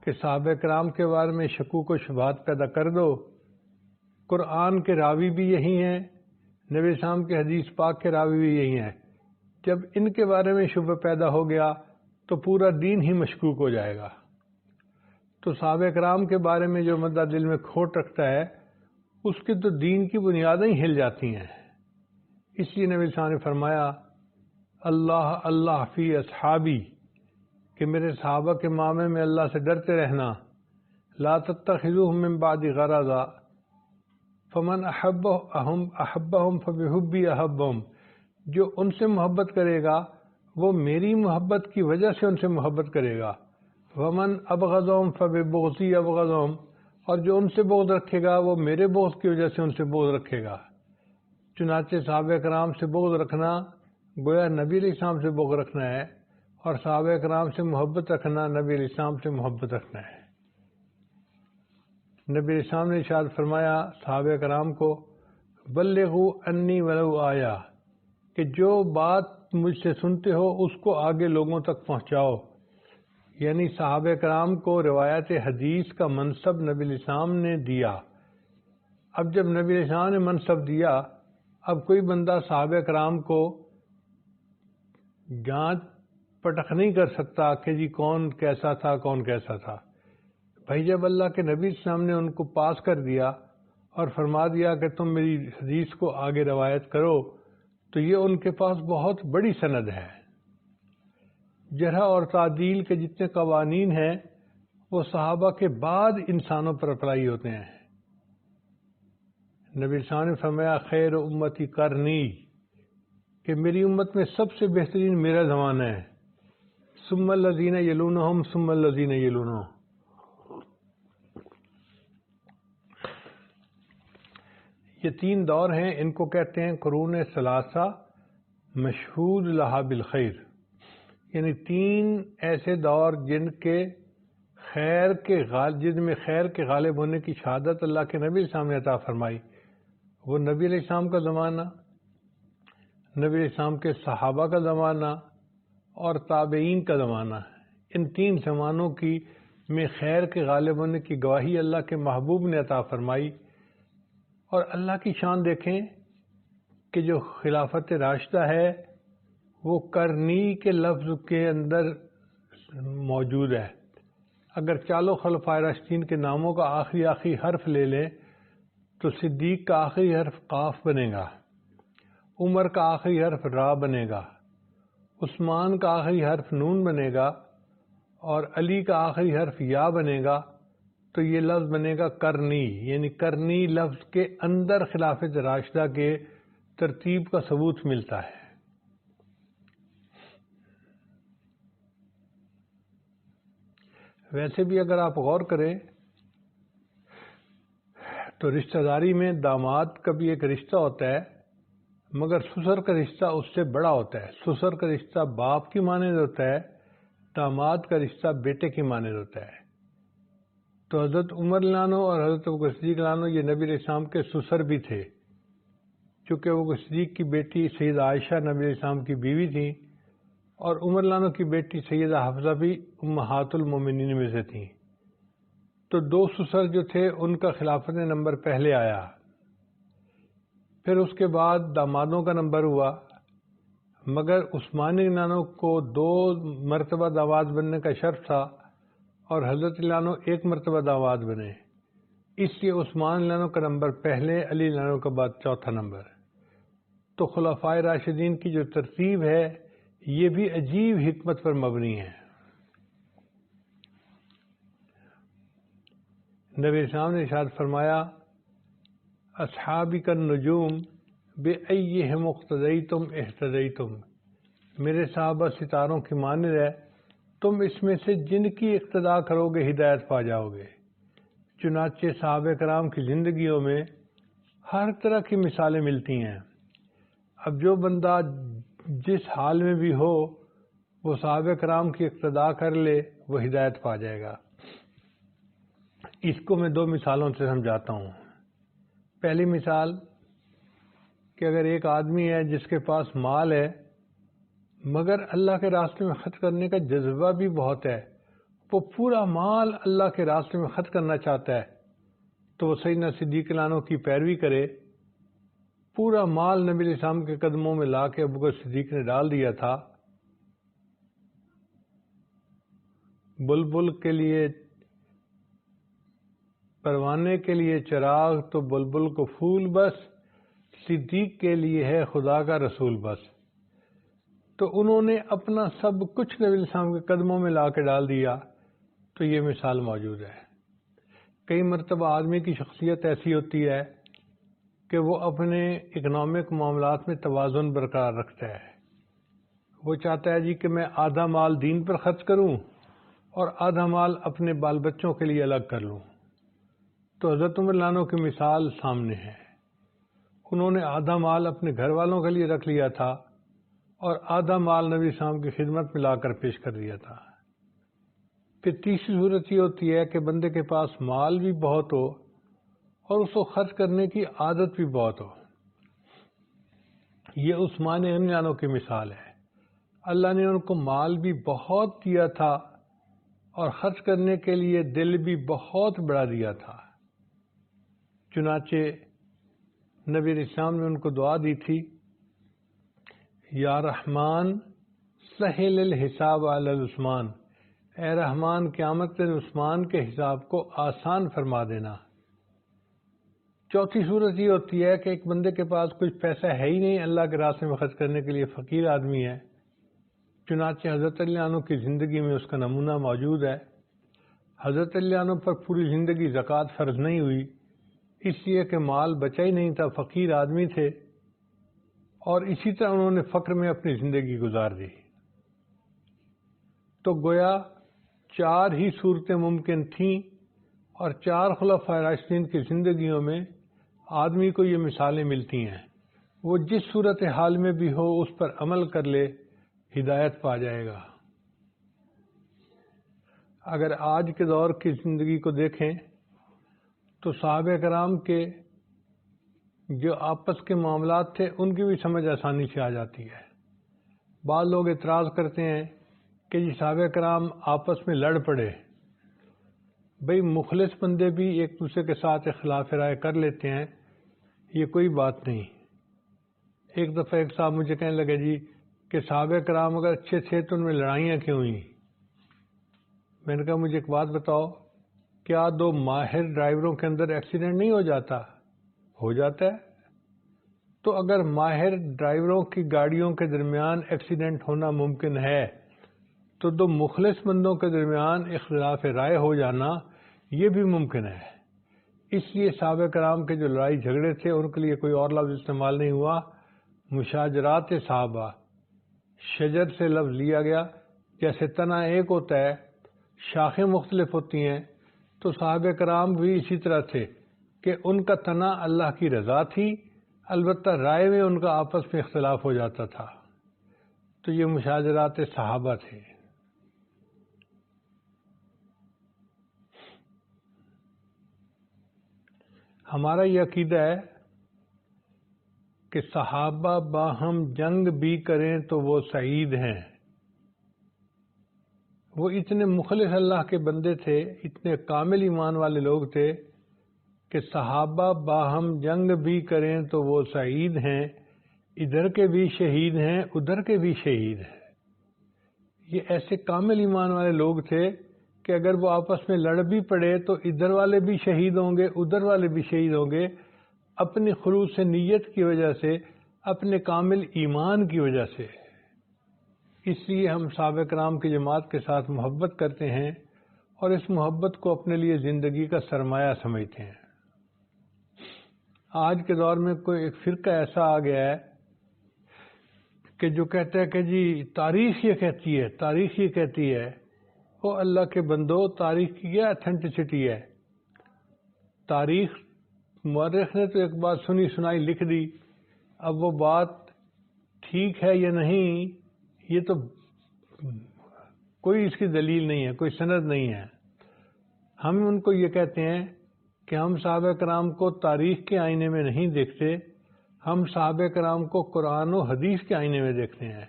کہ صحابہ کرام کے بارے میں شکوک و شبہات پیدا کر دو۔ قرآن کے راوی بھی یہی ہیں، نبی اسلام کے حدیث پاک کے راوی بھی یہی ہیں۔ جب ان کے بارے میں شبہ پیدا ہو گیا تو پورا دین ہی مشکوک ہو جائے گا۔ تو صحابہ کرام کے بارے میں جو بندہ دل میں کھوٹ رکھتا ہے اس کے تو دین کی بنیادیں ہی ہل جاتی ہیں۔ اس لیے نبی صلی اللہ علیہ وسلم نے فرمایا اللہ اللہ فی اصحابی، کہ میرے صحابہ کے معاملے میں اللہ سے ڈرتے رہنا۔ لا تتخذوهم من بعد غرضا فمن احبهم فبحبی احبهم، جو ان سے محبت کرے گا وہ میری محبت کی وجہ سے ان سے محبت کرے گا۔ ومن ابغضهم فببغضی ابغضهم، اور جو ان سے بغض رکھے گا وہ میرے بغض کی وجہ سے ان سے بغض رکھے گا۔ چنانچہ صحابہ کرام سے بغض رکھنا گویا نبی علیہ السلام سے بغض رکھنا ہے، اور صحابہ کرام سے محبت رکھنا نبی علیہ السلام سے محبت رکھنا ہے۔ نبی علیہ السلام نے ارشاد فرمایا صحابہ کرام کو بلغوا انی ولو آیا، کہ جو بات مجھ سے سنتے ہو اس کو آگے لوگوں تک پہنچاؤ۔ یعنی صحابہ کرام کو روایت حدیث کا منصب نبی علیہ السلام نے دیا۔ اب جب نبی علیہ السلام نے منصب دیا، اب کوئی بندہ صحابہ کرام کو جانچ پٹخ نہیں کر سکتا کہ جی کون کیسا تھا کون کیسا تھا۔ بھائی جب اللہ کے نبی صلی اللہ علیہ وسلم نے ان کو پاس کر دیا اور فرما دیا کہ تم میری حدیث کو آگے روایت کرو، تو یہ ان کے پاس بہت بڑی سند ہے۔ جرح اور تعدیل کے جتنے قوانین ہیں وہ صحابہ کے بعد انسانوں پر اپلائی ہوتے ہیں۔ نبی صلی اللہ علیہ وسلم نے فرمایا خیر امتی قرنی، کہ میری امت میں سب سے بہترین میرا زمانہ ہے، ثم الذین یلونہم ثم الذین یلونہم۔ یہ 3 دور ہیں، ان کو کہتے ہیں قرون ثلاثہ مشہود لہا بالخیر، یعنی 3 ایسے دور جن میں خیر کے غالب ہونے کی شہادت اللہ کے نبی صلی اللہ علیہ وسلم نے عطا فرمائی۔ وہ نبی علیہ السلام کا زمانہ، نبی علیہ السلام کے صحابہ کا زمانہ اور تابعین کا زمانہ۔ ان 3 زمانوں میں خیر کے غالب ہونے کی گواہی اللہ کے محبوب نے عطا فرمائی۔ اور اللہ کی شان دیکھیں کہ جو خلافت راشدہ ہے وہ کرنی کے لفظ کے اندر موجود ہے۔ اگر چالوں خلفائے راشدین کے ناموں کا آخری حرف لے لیں تو صدیق کا آخری حرف قاف بنے گا، عمر کا آخری حرف را بنے گا، عثمان کا آخری حرف نون بنے گا، اور علی کا آخری حرف یا بنے گا۔ تو یہ لفظ بنے گا کرنی، یعنی کرنی لفظ کے اندر خلافت راشدہ کے ترتیب کا ثبوت ملتا ہے۔ ویسے بھی اگر آپ غور کریں تو رشتہ داری میں داماد کا بھی ایک رشتہ ہوتا ہے، مگر سسر کا رشتہ اس سے بڑا ہوتا ہے۔ سسر کا رشتہ باپ کی مانند ہوتا ہے، داماد کا رشتہ بیٹے کی مانند ہوتا ہے۔ تو حضرت عمر لانو اور حضرت ابو بکر صدیق لانو یہ نبی علیہ السلام کے سسر بھی تھے، چونکہ ابو بکر صدیق کی بیٹی سیدہ عائشہ نبی علیہ السلام کی بیوی تھیں، اور عمر لانو کی بیٹی سیدہ حفصہ بھی امہات المومنین میں سے تھیں۔ تو دو سسر جو تھے ان کا خلافت نمبر پہلے آیا، پھر اس کے بعد دامادوں کا نمبر ہوا، مگر عثمانی لانو کو 2 مرتبہ داماد بننے کا شرف تھا اور حضرت لانو 1 مرتبہ داماد بنے، اس لیے عثمان لانو کا نمبر پہلے، علی لانو کا بعد چوتھا نمبر۔ تو خلفائے راشدین کی جو ترتیب ہے یہ بھی عجیب حکمت پر مبنی ہے۔ نبی اسلام نے ارشاد فرمایا اصحابی کالنجوم بأیہم اقتدیتم اہتدیتم، میرے صحابہ ستاروں کی مانند ہے، تم اس میں سے جن کی اقتداء کرو گے ہدایت پا جاؤ گے۔ چنانچہ صحابہ کرام کی زندگیوں میں ہر طرح کی مثالیں ملتی ہیں۔ اب جو بندہ جس حال میں بھی ہو وہ صحابہ کرام کی اقتداء کر لے، وہ ہدایت پا جائے گا۔ اس کو میں 2 مثالوں سے سمجھاتا ہوں۔ پہلی مثال کہ اگر ایک آدمی ہے جس کے پاس مال ہے مگر اللہ کے راستے میں خرچ کرنے کا جذبہ بھی بہت ہے، وہ پورا مال اللہ کے راستے میں خرچ کرنا چاہتا ہے، تو وہ سیدنا صدیق لانو کی پیروی کرے۔ پورا مال نبی علیہ السلام کے قدموں میں لا کے ابو بکر صدیق نے ڈال دیا تھا۔ بلبل کے لیے پروانے کے لیے چراغ تو بلبل کو پھول بس، صدیق کے لیے ہے خدا کا رسول بس۔ تو انہوں نے اپنا سب کچھ نبی علیہ السلام کے قدموں میں لا کے ڈال دیا، تو یہ مثال موجود ہے۔ کئی مرتبہ آدمی کی شخصیت ایسی ہوتی ہے کہ وہ اپنے اکنامک معاملات میں توازن برقرار رکھتا ہے۔ وہ چاہتا ہے جی کہ میں آدھا مال دین پر خرچ کروں اور آدھا مال اپنے بال بچوں کے لیے الگ کر لوں۔ تو حضرت عمر لانو کی مثال سامنے ہے، انہوں نے آدھا مال اپنے گھر والوں کے لیے رکھ لیا تھا اور آدھا مال نبی اسلام کی خدمت میں لا کر پیش کر دیا تھا۔ پھر تیسری صورت یہ ہوتی ہے کہ بندے کے پاس مال بھی بہت ہو اور اس کو خرچ کرنے کی عادت بھی بہت ہو۔ یہ عثمان غنی لانو کی مثال ہے، اللہ نے ان کو مال بھی بہت دیا تھا اور خرچ کرنے کے لیے دل بھی بہت بڑا دیا تھا۔ چنانچہ نبی علیہ السلام نے ان کو دعا دی تھی، یا رحمان سہل الحساب علی عثمان، اے رحمان قیامت دن عثمان کے حساب کو آسان فرما دینا۔ چوتھی صورت یہ ہوتی ہے کہ ایک بندے کے پاس کچھ پیسہ ہے ہی نہیں اللہ کے راستے میں خرچ کرنے کے لیے، فقیر آدمی ہے۔ چنانچہ حضرت علی عنہ کی زندگی میں اس کا نمونہ موجود ہے۔ حضرت علی عنہ پر پوری زندگی زکوٰۃ فرض نہیں ہوئی، اس لیے کہ مال بچا ہی نہیں تھا، فقیر آدمی تھے، اور اسی طرح انہوں نے فقر میں اپنی زندگی گزار دی۔ تو گویا 4 ہی صورتیں ممکن تھیں، اور 4 خلفائے راشدین کی زندگیوں میں آدمی کو یہ مثالیں ملتی ہیں۔ وہ جس صورت حال میں بھی ہو اس پر عمل کر لے، ہدایت پا جائے گا۔ اگر آج کے دور کی زندگی کو دیکھیں تو صحابہ کرام کے جو آپس کے معاملات تھے ان کی بھی سمجھ آسانی سے آ جاتی ہے۔ بعض لوگ اعتراض کرتے ہیں کہ جی صحابہ کرام آپس میں لڑ پڑے۔ بھئی مخلص بندے بھی ایک دوسرے کے ساتھ اختلاف رائے کر لیتے ہیں، یہ کوئی بات نہیں۔ ایک دفعہ ایک صاحب مجھے کہنے لگے جی کہ صحابہ کرام اگر اچھے تھے تو ان میں لڑائیاں کیوں ہوئیں؟ میں نے کہا مجھے ایک بات بتاؤ، کیا 2 ماہر ڈرائیوروں کے اندر ایکسیڈنٹ نہیں ہو جاتا؟ ہو جاتا ہے۔ تو اگر ماہر ڈرائیوروں کی گاڑیوں کے درمیان ایکسیڈنٹ ہونا ممکن ہے تو 2 مخلص بندوں کے درمیان اختلاف رائے ہو جانا یہ بھی ممکن ہے۔ اس لیے صحابہ کرام کے جو لڑائی جھگڑے تھے ان کے لیے کوئی اور لفظ استعمال نہیں ہوا، مشاجرات صحابہ، شجر سے لفظ لیا گیا۔ جیسے تنا ایک ہوتا ہے، شاخیں مختلف ہوتی ہیں، تو صحابہ کرام بھی اسی طرح تھے کہ ان کا تنا اللہ کی رضا تھی، البتہ رائے میں ان کا آپس میں اختلاف ہو جاتا تھا۔ تو یہ مشاجرات صحابہ تھے۔ ہمارا یہ عقیدہ ہے کہ صحابہ باہم جنگ بھی کریں تو وہ سعید ہیں. وہ اتنے مخلص اللہ کے بندے تھے، اتنے کامل ایمان والے لوگ تھے کہ صحابہ باہم جنگ بھی کریں تو وہ سعید ہیں، ادھر کے بھی شہید ہیں ادھر کے بھی شہید ہیں. یہ ایسے کامل ایمان والے لوگ تھے کہ اگر وہ آپس میں لڑ بھی پڑے تو ادھر والے بھی شہید ہوں گے ادھر والے بھی شہید ہوں گے، اپنی خلوص نیت کی وجہ سے، اپنے کامل ایمان کی وجہ سے. اس لیے ہم صحابہ کرام کی جماعت کے ساتھ محبت کرتے ہیں اور اس محبت کو اپنے لیے زندگی کا سرمایہ سمجھتے ہیں. آج کے دور میں کوئی ایک فرقہ ایسا آ گیا ہے کہ جو کہتا ہے کہ جی تاریخ یہ کہتی ہے، تاریخ یہ کہتی ہے. وہ اللہ کے بندو، تاریخ کی کیا اتھینٹسٹی ہے؟ تاریخ مورخ نے تو ایک بات سنی سنائی لکھ دی، اب وہ بات ٹھیک ہے یا نہیں یہ تو کوئی اس کی دلیل نہیں ہے، کوئی سند نہیں ہے. ہم ان کو یہ کہتے ہیں کہ ہم صحابہ کرام کو تاریخ کے آئینے میں نہیں دیکھتے، ہم صحابہ کرام کو قرآن و حدیث کے آئینے میں دیکھتے ہیں.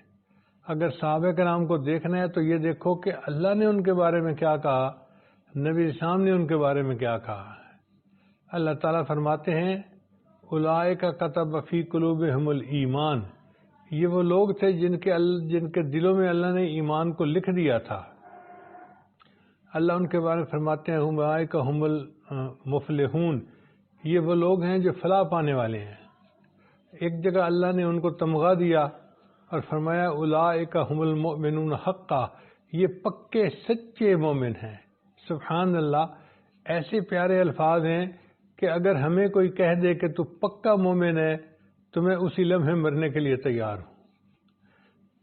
اگر صحابہ کرام کو دیکھنا ہے تو یہ دیکھو کہ اللہ نے ان کے بارے میں کیا کہا، نبی اسلام نے ان کے بارے میں کیا کہا. اللہ تعالیٰ فرماتے ہیں اولئک کتب فی قلوبہم الایمان، یہ وہ لوگ تھے جن کے دلوں میں اللہ نے ایمان کو لکھ دیا تھا. اللہ ان کے بارے میں فرماتے ہیں اولئک ھم المفلحون، یہ وہ لوگ ہیں جو فلاح پانے والے ہیں. ایک جگہ اللہ نے ان کو تمغہ دیا اور فرمایا اولئک ھم المؤمنون حقا، یہ پکے سچے مومن ہیں. سبحان اللہ، ایسے پیارے الفاظ ہیں کہ اگر ہمیں کوئی کہہ دے کہ تو پکا مومن ہے تو میں اسی لمحے مرنے کے لیے تیار ہوں.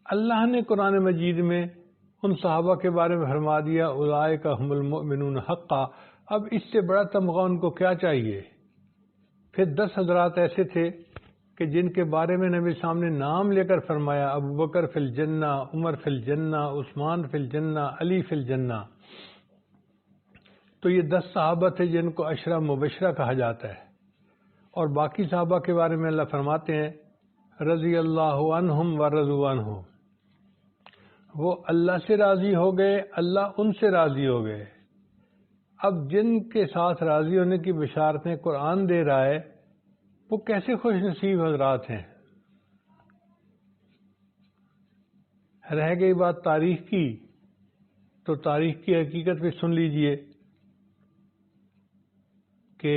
اللہ نے قرآن مجید میں ان صحابہ کے بارے میں فرما دیا اولئک ھم المؤمنون حقا. اب اس سے بڑا تمغہ ان کو کیا چاہیے؟ پھر 10 حضرات ایسے تھے کہ جن کے بارے میں نبی صاحب نے نام لے کر فرمایا ابو بکر فی الجنہ، عمر فی الجنہ، عثمان فی الجنہ، علی فی الجنہ. تو یہ 10 صحابہ تھے جن کو عشرہ مبشرہ کہا جاتا ہے. اور باقی صحابہ کے بارے میں اللہ فرماتے ہیں رضی اللہ عنہم ورضوا عنہ، وہ اللہ سے راضی ہو گئے، اللہ ان سے راضی ہو گئے. اب جن کے ساتھ راضی ہونے کی بشارتیں قرآن دے رہا ہے وہ کیسے خوش نصیب حضرات ہیں. رہ گئی بات تاریخ کی، تو تاریخ کی حقیقت بھی سن لیجئے کہ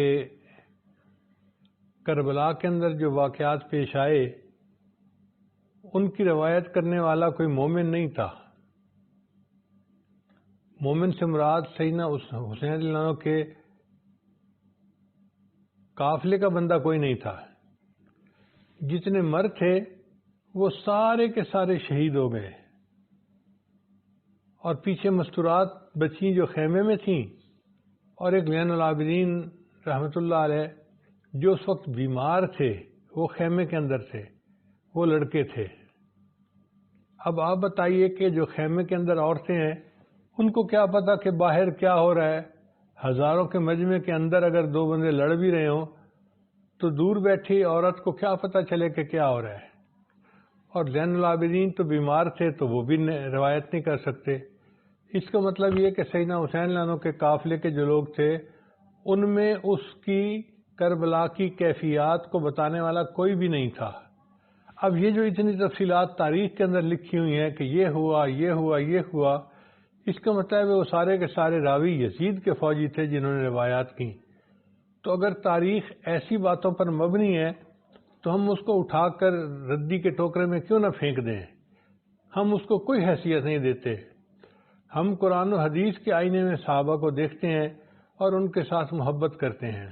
کربلا کے اندر جو واقعات پیش آئے ان کی روایت کرنے والا کوئی مومن نہیں تھا. مومن سے مراد سیدنا حسین رضی اللہ عنہ کے قافلے کا بندہ کوئی نہیں تھا. جتنے مرد تھے وہ سارے کے سارے شہید ہو گئے اور پیچھے مستورات بچیں جو خیمے میں تھیں، اور ایک زین العابدین رحمۃ اللہ علیہ جو اس وقت بیمار تھے وہ خیمے کے اندر تھے، وہ لڑکے تھے. اب آپ بتائیے کہ جو خیمے کے اندر عورتیں ہیں ان کو کیا پتا کہ باہر کیا ہو رہا ہے. ہزاروں کے مجمع کے اندر اگر 2 بندے لڑ بھی رہے ہوں تو دور بیٹھی عورت کو کیا پتا چلے کہ کیا ہو رہا ہے. اور زین العابدین تو بیمار تھے تو وہ بھی روایت نہیں کر سکتے. اس کا مطلب یہ کہ سیدنا حسین رضی اللہ عنہ کے قافلے کے جو لوگ تھے ان میں اس کی کربلا کی کیفیات کو بتانے والا کوئی بھی نہیں تھا. اب یہ جو اتنی تفصیلات تاریخ کے اندر لکھی ہوئی ہیں کہ یہ ہوا یہ ہوا یہ ہوا، اس کا مطلب وہ سارے کے سارے راوی یزید کے فوجی تھے جنہوں نے روایات کی. تو اگر تاریخ ایسی باتوں پر مبنی ہے تو ہم اس کو اٹھا کر ردی کے ٹوکرے میں کیوں نہ پھینک دیں؟ ہم اس کو کوئی حیثیت نہیں دیتے. ہم قرآن و حدیث کے آئینے میں صحابہ کو دیکھتے ہیں اور ان کے ساتھ محبت کرتے ہیں.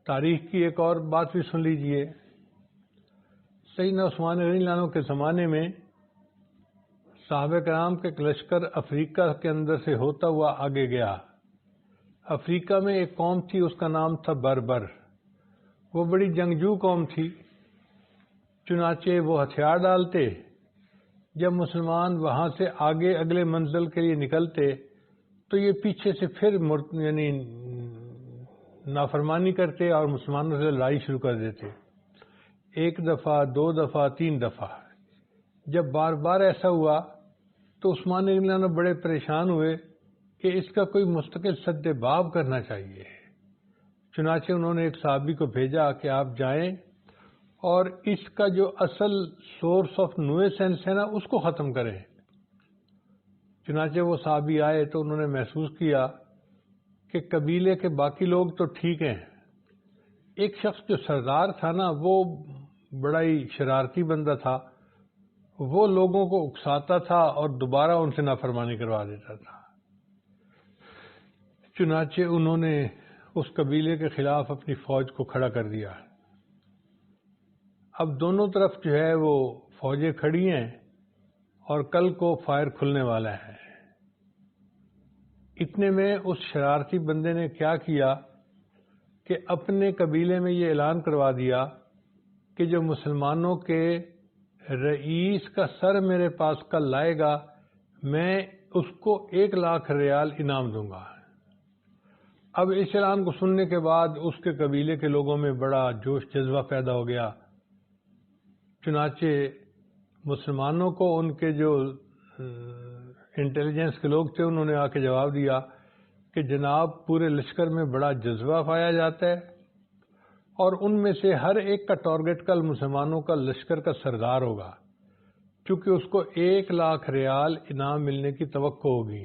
تاریخ کی ایک اور بات بھی سن لیجئے. سیدنا عثمان رضی اللہ عنہ کے زمانے میں صحابہ کرام کے لشکر افریقہ کے اندر سے ہوتا ہوا آگے گیا. افریقہ میں ایک قوم تھی، اس کا نام تھا بربر. وہ بڑی جنگجو قوم تھی، چنانچہ وہ ہتھیار ڈالتے. جب مسلمان وہاں سے آگے اگلے منزل کے لیے نکلتے تو یہ پیچھے سے پھر نافرمانی کرتے اور مسلمانوں سے لڑائی شروع کر دیتے، 1 دفعہ 2 دفعہ 3 دفعہ۔ جب بار بار ایسا ہوا تو عثمان رضی اللہ عنہ بڑے پریشان ہوئے کہ اس کا کوئی مستقل سد باب کرنا چاہیے۔ چنانچہ انہوں نے ایک صحابی کو بھیجا کہ آپ جائیں اور اس کا جو اصل سورس آف نویسنس ہے نا اس کو ختم کریں۔ چنانچہ وہ صحابی آئے تو انہوں نے محسوس کیا کہ قبیلے کے باقی لوگ تو ٹھیک ہیں، ایک شخص جو سردار تھا نا وہ بڑا ہی شرارتی بندہ تھا، وہ لوگوں کو اکساتا تھا اور دوبارہ ان سے نافرمانی کروا دیتا تھا۔ چنانچہ انہوں نے اس قبیلے کے خلاف اپنی فوج کو کھڑا کر دیا۔ اب دونوں طرف جو ہے وہ فوجیں کھڑی ہیں اور کل کو فائر کھلنے والا ہے۔ اتنے میں اس شرارتی بندے نے کیا کیا کہ اپنے قبیلے میں یہ اعلان کروا دیا کہ جو مسلمانوں کے رئیس کا سر میرے پاس کل لائے گا میں اس کو 1 لاکھ ریال انعام دوں گا۔ اب اس اعلان کو سننے کے بعد اس کے قبیلے کے لوگوں میں بڑا جوش جذبہ پیدا ہو گیا۔ چنانچہ مسلمانوں کو ان کے جو انٹیلیجنس کے لوگ تھے انہوں نے آ کے جواب دیا کہ جناب پورے لشکر میں بڑا جذبہ پایا جاتا ہے اور ان میں سے ہر ایک کا ٹارگٹ کل مسلمانوں کا لشکر کا سردار ہوگا، چونکہ اس کو 1 لاکھ ریال انعام ملنے کی توقع ہوگی۔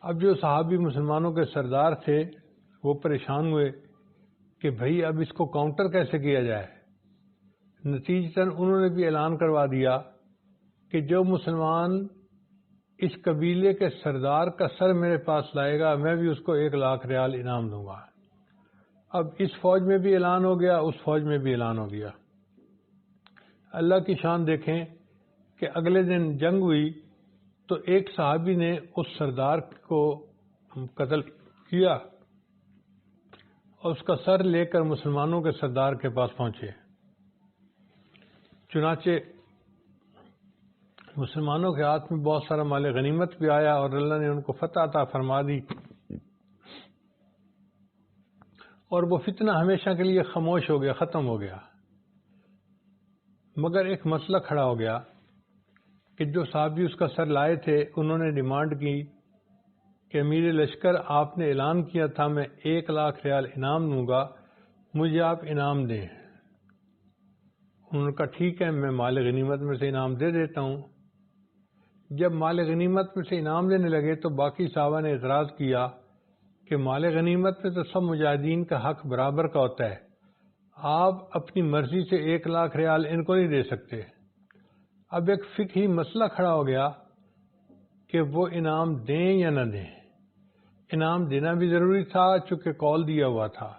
اب جو صحابی مسلمانوں کے سردار تھے وہ پریشان ہوئے کہ بھئی اب اس کو کاؤنٹر کیسے کیا جائے۔ نتیجتاً انہوں نے بھی اعلان کروا دیا کہ جو مسلمان اس قبیلے کے سردار کا سر میرے پاس لائے گا میں بھی اس کو 1 لاکھ ریال انعام دوں گا۔ اب اس فوج میں بھی اعلان ہو گیا، اس فوج میں بھی اعلان ہو گیا۔ اللہ کی شان دیکھیں کہ اگلے دن جنگ ہوئی تو ایک صحابی نے اس سردار کو قتل کیا اور اس کا سر لے کر مسلمانوں کے سردار کے پاس پہنچے۔ چنانچہ مسلمانوں کے ہاتھ میں بہت سارا مال غنیمت بھی آیا اور اللہ نے ان کو فتح عطا فرما دی، اور وہ فتنہ ہمیشہ کے لیے خاموش ہو گیا، ختم ہو گیا۔ مگر ایک مسئلہ کھڑا ہو گیا کہ جو صحابی اس کا سر لائے تھے انہوں نے ڈیمانڈ کی کہ امیر لشکر آپ نے اعلان کیا تھا میں 1 لاکھ ریال انعام دوں گا، مجھے آپ انعام دیں۔ انہوں نے کہا ٹھیک ہے میں مال غنیمت میں سے انعام دے دیتا ہوں۔ جب مال غنیمت میں سے انعام دینے لگے تو باقی صحابہ نے اعتراض کیا کہ مال غنیمت میں تو سب مجاہدین کا حق برابر کا ہوتا ہے، آپ اپنی مرضی سے 1 لاکھ ریال ان کو نہیں دے سکتے۔ اب ایک فقہی مسئلہ کھڑا ہو گیا کہ وہ انعام دیں یا نہ دیں۔ انعام دینا بھی ضروری تھا چونکہ کال دیا ہوا تھا،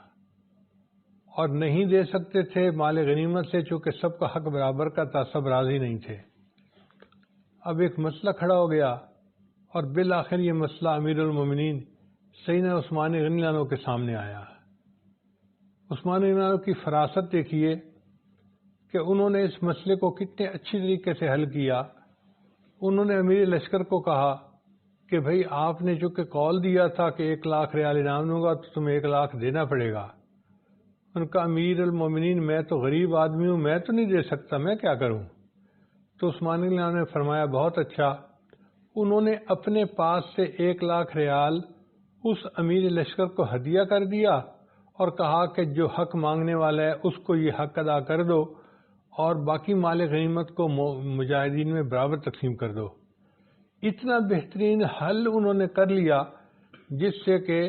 اور نہیں دے سکتے تھے مال غنیمت سے چونکہ سب کا حق برابر کا تھا، سب راضی نہیں تھے۔ اب ایک مسئلہ کھڑا ہو گیا اور بالآخر یہ مسئلہ امیر المومنین سیدنا عثمان غنی اللہ عنہ کے سامنے آیا۔ عثمان غنی اللہ عنہ کی فراست دیکھیے کہ انہوں نے اس مسئلے کو کتنے اچھی طریقے سے حل کیا۔ انہوں نے امیر لشکر کو کہا کہ بھئی آپ نے جو کہ کال دیا تھا کہ 1 لاکھ ریال انعام دوں گا تو تمہیں 1 لاکھ دینا پڑے گا۔ ان کا امیر المومنین میں تو غریب آدمی ہوں، میں تو نہیں دے سکتا، میں کیا کروں؟ تو عثمان غنی اللہ عنہ نے فرمایا بہت اچھا۔ انہوں نے اپنے پاس سے 1 لاکھ ریال اس امیر لشکر کو ہدیہ کر دیا اور کہا کہ جو حق مانگنے والا ہے اس کو یہ حق ادا کر دو اور باقی مال غنیمت کو مجاہدین میں برابر تقسیم کر دو۔ اتنا بہترین حل انہوں نے کر لیا جس سے کہ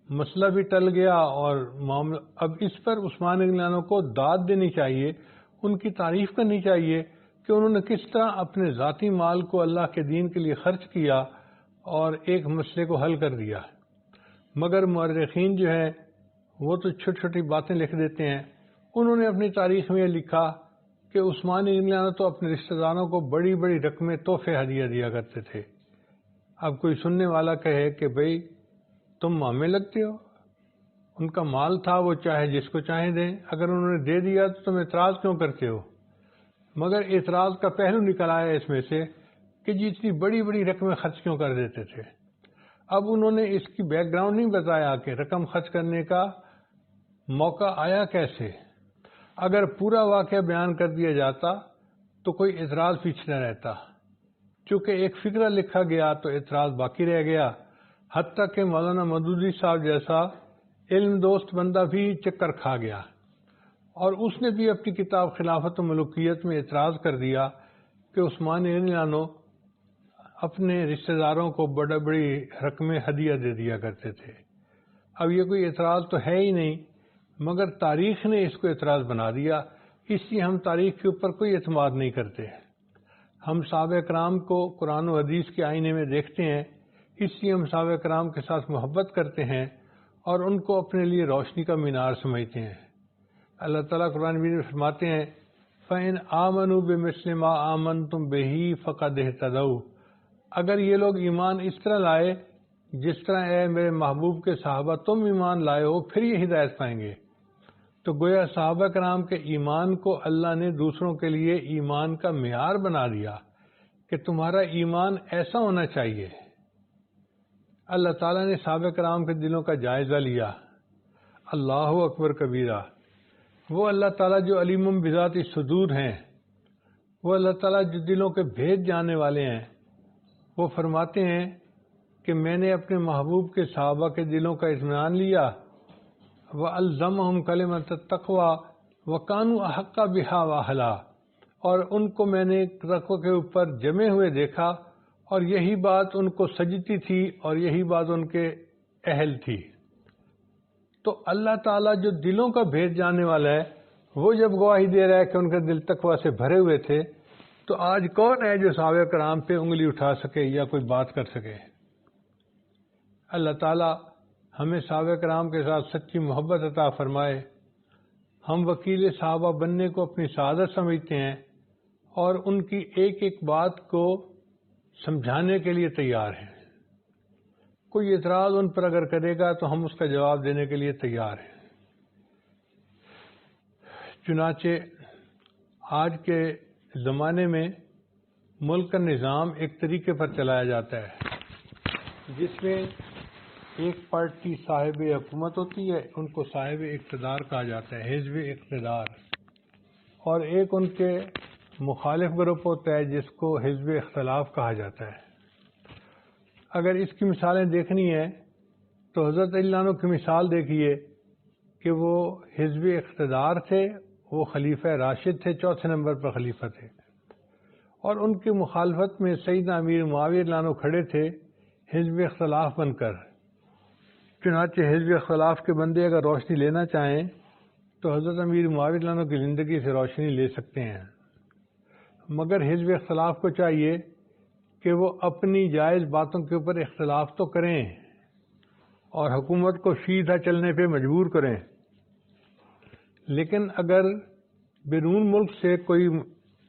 مسئلہ بھی ٹل گیا اور معاملہ۔ اب اس پر عثمان غنی اللہ عنہ کو داد دینی چاہیے، ان کی تعریف کرنی چاہیے کہ انہوں نے کس طرح اپنے ذاتی مال کو اللہ کے دین کے لیے خرچ کیا اور ایک مسئلے کو حل کر دیا۔ مگر مورخین جو ہیں وہ تو چھوٹی چھوٹی باتیں لکھ دیتے ہیں۔ انہوں نے اپنی تاریخ میں یہ لکھا کہ عثمان غنی اللہ عنہ تو اپنے رشتہ داروں کو بڑی بڑی رقمیں تحفے ہدیہ دیا کرتے تھے۔ اب کوئی سننے والا کہے کہ بھئی تم مامے لگتے ہو، ان کا مال تھا وہ چاہے جس کو چاہیں دیں، اگر انہوں نے دے دیا تو تم اعتراض کیوں کرتے ہو؟ مگر اعتراض کا پہلو نکل آیا اس میں سے کہ جی اتنی بڑی بڑی رقمیں خرچ کیوں کر دیتے تھے۔ اب انہوں نے اس کی بیک گراؤنڈ نہیں بتایا کہ رقم خرچ کرنے کا موقع آیا کیسے. اگر پورا واقعہ بیان کر دیا جاتا تو کوئی اعتراض پیچھے نہ رہتا. چونکہ ایک فقرہ لکھا گیا تو اعتراض باقی رہ گیا، حتیٰ کہ مولانا مودودی صاحب جیسا علم دوست بندہ بھی چکر کھا گیا، اور اس نے بھی اپنی کتاب خلافت و ملوکیت میں اعتراض کر دیا کہ عثمان غنی لانو اپنے رشتہ داروں کو بڑی رقمیں ہدیہ دے دیا کرتے تھے. اب یہ کوئی اعتراض تو ہے ہی نہیں، مگر تاریخ نے اس کو اعتراض بنا دیا، اس لیے ہم تاریخ کے اوپر کوئی اعتماد نہیں کرتے. ہم صحابہ کرام کو قرآن و حدیث کے آئینے میں دیکھتے ہیں، اس لیے ہم صحابہ کرام کے ساتھ محبت کرتے ہیں اور ان کو اپنے لیے روشنی کا مینار سمجھتے ہیں. اللہ تعالیٰ قرآن مجید میں فرماتے ہیں فَإِنْ آمَنُوا بِمِثْلِ مَا آمَنْتُمْ بِهِ فَقَدِ اهْتَدَوْا. اگر یہ لوگ ایمان اس طرح لائے جس طرح اے میرے محبوب کے صحابہ تم ایمان لائے ہو، پھر یہ ہدایت پائیں گے. تو گویا صحابہ کرام کے ایمان کو اللہ نے دوسروں کے لیے ایمان کا معیار بنا دیا کہ تمہارا ایمان ایسا ہونا چاہیے. اللہ تعالیٰ نے صحابہ کرام کے دلوں کا جائزہ لیا. اللہ اکبر کبیرہ. وہ اللہ تعالیٰ جو علیم بذات الصدور ہیں، وہ اللہ تعالیٰ جو دلوں کے بھید جاننے والے ہیں، وہ فرماتے ہیں کہ میں نے اپنے محبوب کے صحابہ کے دلوں کا اطمینان لیا. وَأَلْزَمَهُمْ كَلِمَةَ التَّقْوَىٰ وَكَانُوا أَحَقَّ بِهَا وَأَهْلَهَا. اور ان کو میں نے تقوی کے اوپر جمے ہوئے دیکھا اور یہی بات ان کو سجتی تھی اور یہی بات ان کے اہل تھی. تو اللہ تعالیٰ جو دلوں کا بھید جاننے والا ہے، وہ جب گواہی دے رہا ہے کہ ان کے دل تقوی سے بھرے ہوئے تھے، تو آج کون ہے جو صحابہ کرام پہ انگلی اٹھا سکے یا کوئی بات کر سکے؟ اللہ تعالیٰ ہمیں صحابہ کرام کے ساتھ سچی محبت عطا فرمائے. ہم وکیل صحابہ بننے کو اپنی سعادت سمجھتے ہیں اور ان کی ایک ایک بات کو سمجھانے کے لیے تیار ہیں. کوئی اعتراض ان پر اگر کرے گا تو ہم اس کا جواب دینے کے لیے تیار ہیں. چنانچہ آج کے زمانے میں ملک کا نظام ایک طریقے پر چلایا جاتا ہے جس میں ایک پارٹی صاحب حکومت ہوتی ہے، ان کو صاحب اقتدار کہا جاتا ہے، حزب اقتدار، اور ایک ان کے مخالف گروپ ہوتا ہے جس کو حزب اختلاف کہا جاتا ہے. اگر اس کی مثالیں دیکھنی ہے تو حضرت علی عنہ کی مثال دیکھیے کہ وہ حزب اقتدار تھے، وہ خلیفہ راشد تھے، چوتھے نمبر پر خلیفہ تھے، اور ان کی مخالفت میں سیدنا امیر معاویہ رضی اللہ عنہ کھڑے تھے حزب اختلاف بن کر. چنانچہ حزب اختلاف کے بندے اگر روشنی لینا چاہیں تو حضرت امیر معاویہ رضی اللہ عنہ کی زندگی سے روشنی لے سکتے ہیں، مگر حزب اختلاف کو چاہیے کہ وہ اپنی جائز باتوں کے اوپر اختلاف تو کریں اور حکومت کو سیدھا چلنے پہ مجبور کریں. لیکن اگر بیرون ملک سے کوئی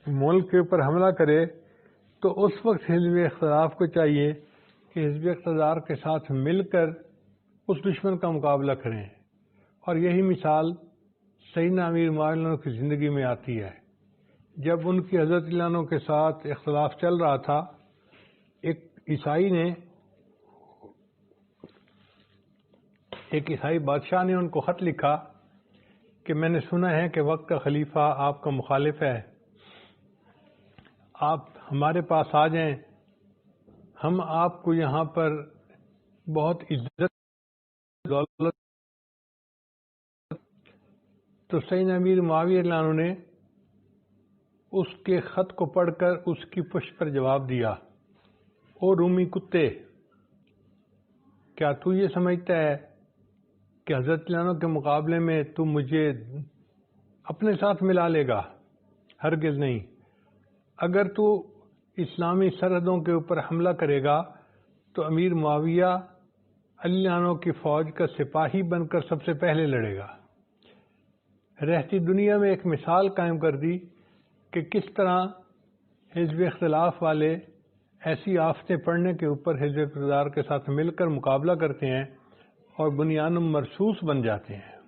ملک کے اوپر حملہ کرے تو اس وقت حزب اختلاف کو چاہیے کہ حزب اقتدار کے ساتھ مل کر اس دشمن کا مقابلہ کریں. اور یہی مثال سیدنا امیر معاویہ عنہ کی زندگی میں آتی ہے. جب ان کی حضرت علی عنہ کے ساتھ اختلاف چل رہا تھا، ایک عیسائی بادشاہ نے ان کو خط لکھا کہ میں نے سنا ہے کہ وقت کا خلیفہ آپ کا مخالف ہے، آپ ہمارے پاس آ جائیں، ہم آپ کو یہاں پر بہت عزت دولت. تو سیدنا امیر معاویہ رضی اللہ عنہ نے اس کے خط کو پڑھ کر اس کی پشت پر جواب دیا، او رومی کتے، کیا تو یہ سمجھتا ہے کہ حضرت علی عنہ کے مقابلے میں تو مجھے اپنے ساتھ ملا لے گا؟ ہرگز نہیں. اگر تو اسلامی سرحدوں کے اوپر حملہ کرے گا تو امیر معاویہ علی عنہ کی فوج کا سپاہی بن کر سب سے پہلے لڑے گا. رہتی دنیا میں ایک مثال قائم کر دی کہ کس طرح حزب اختلاف والے ایسی آفتیں پڑھنے کے اوپر حزب اقتدار کے ساتھ مل کر مقابلہ کرتے ہیں اور بنیان مرصوص بن جاتے ہیں.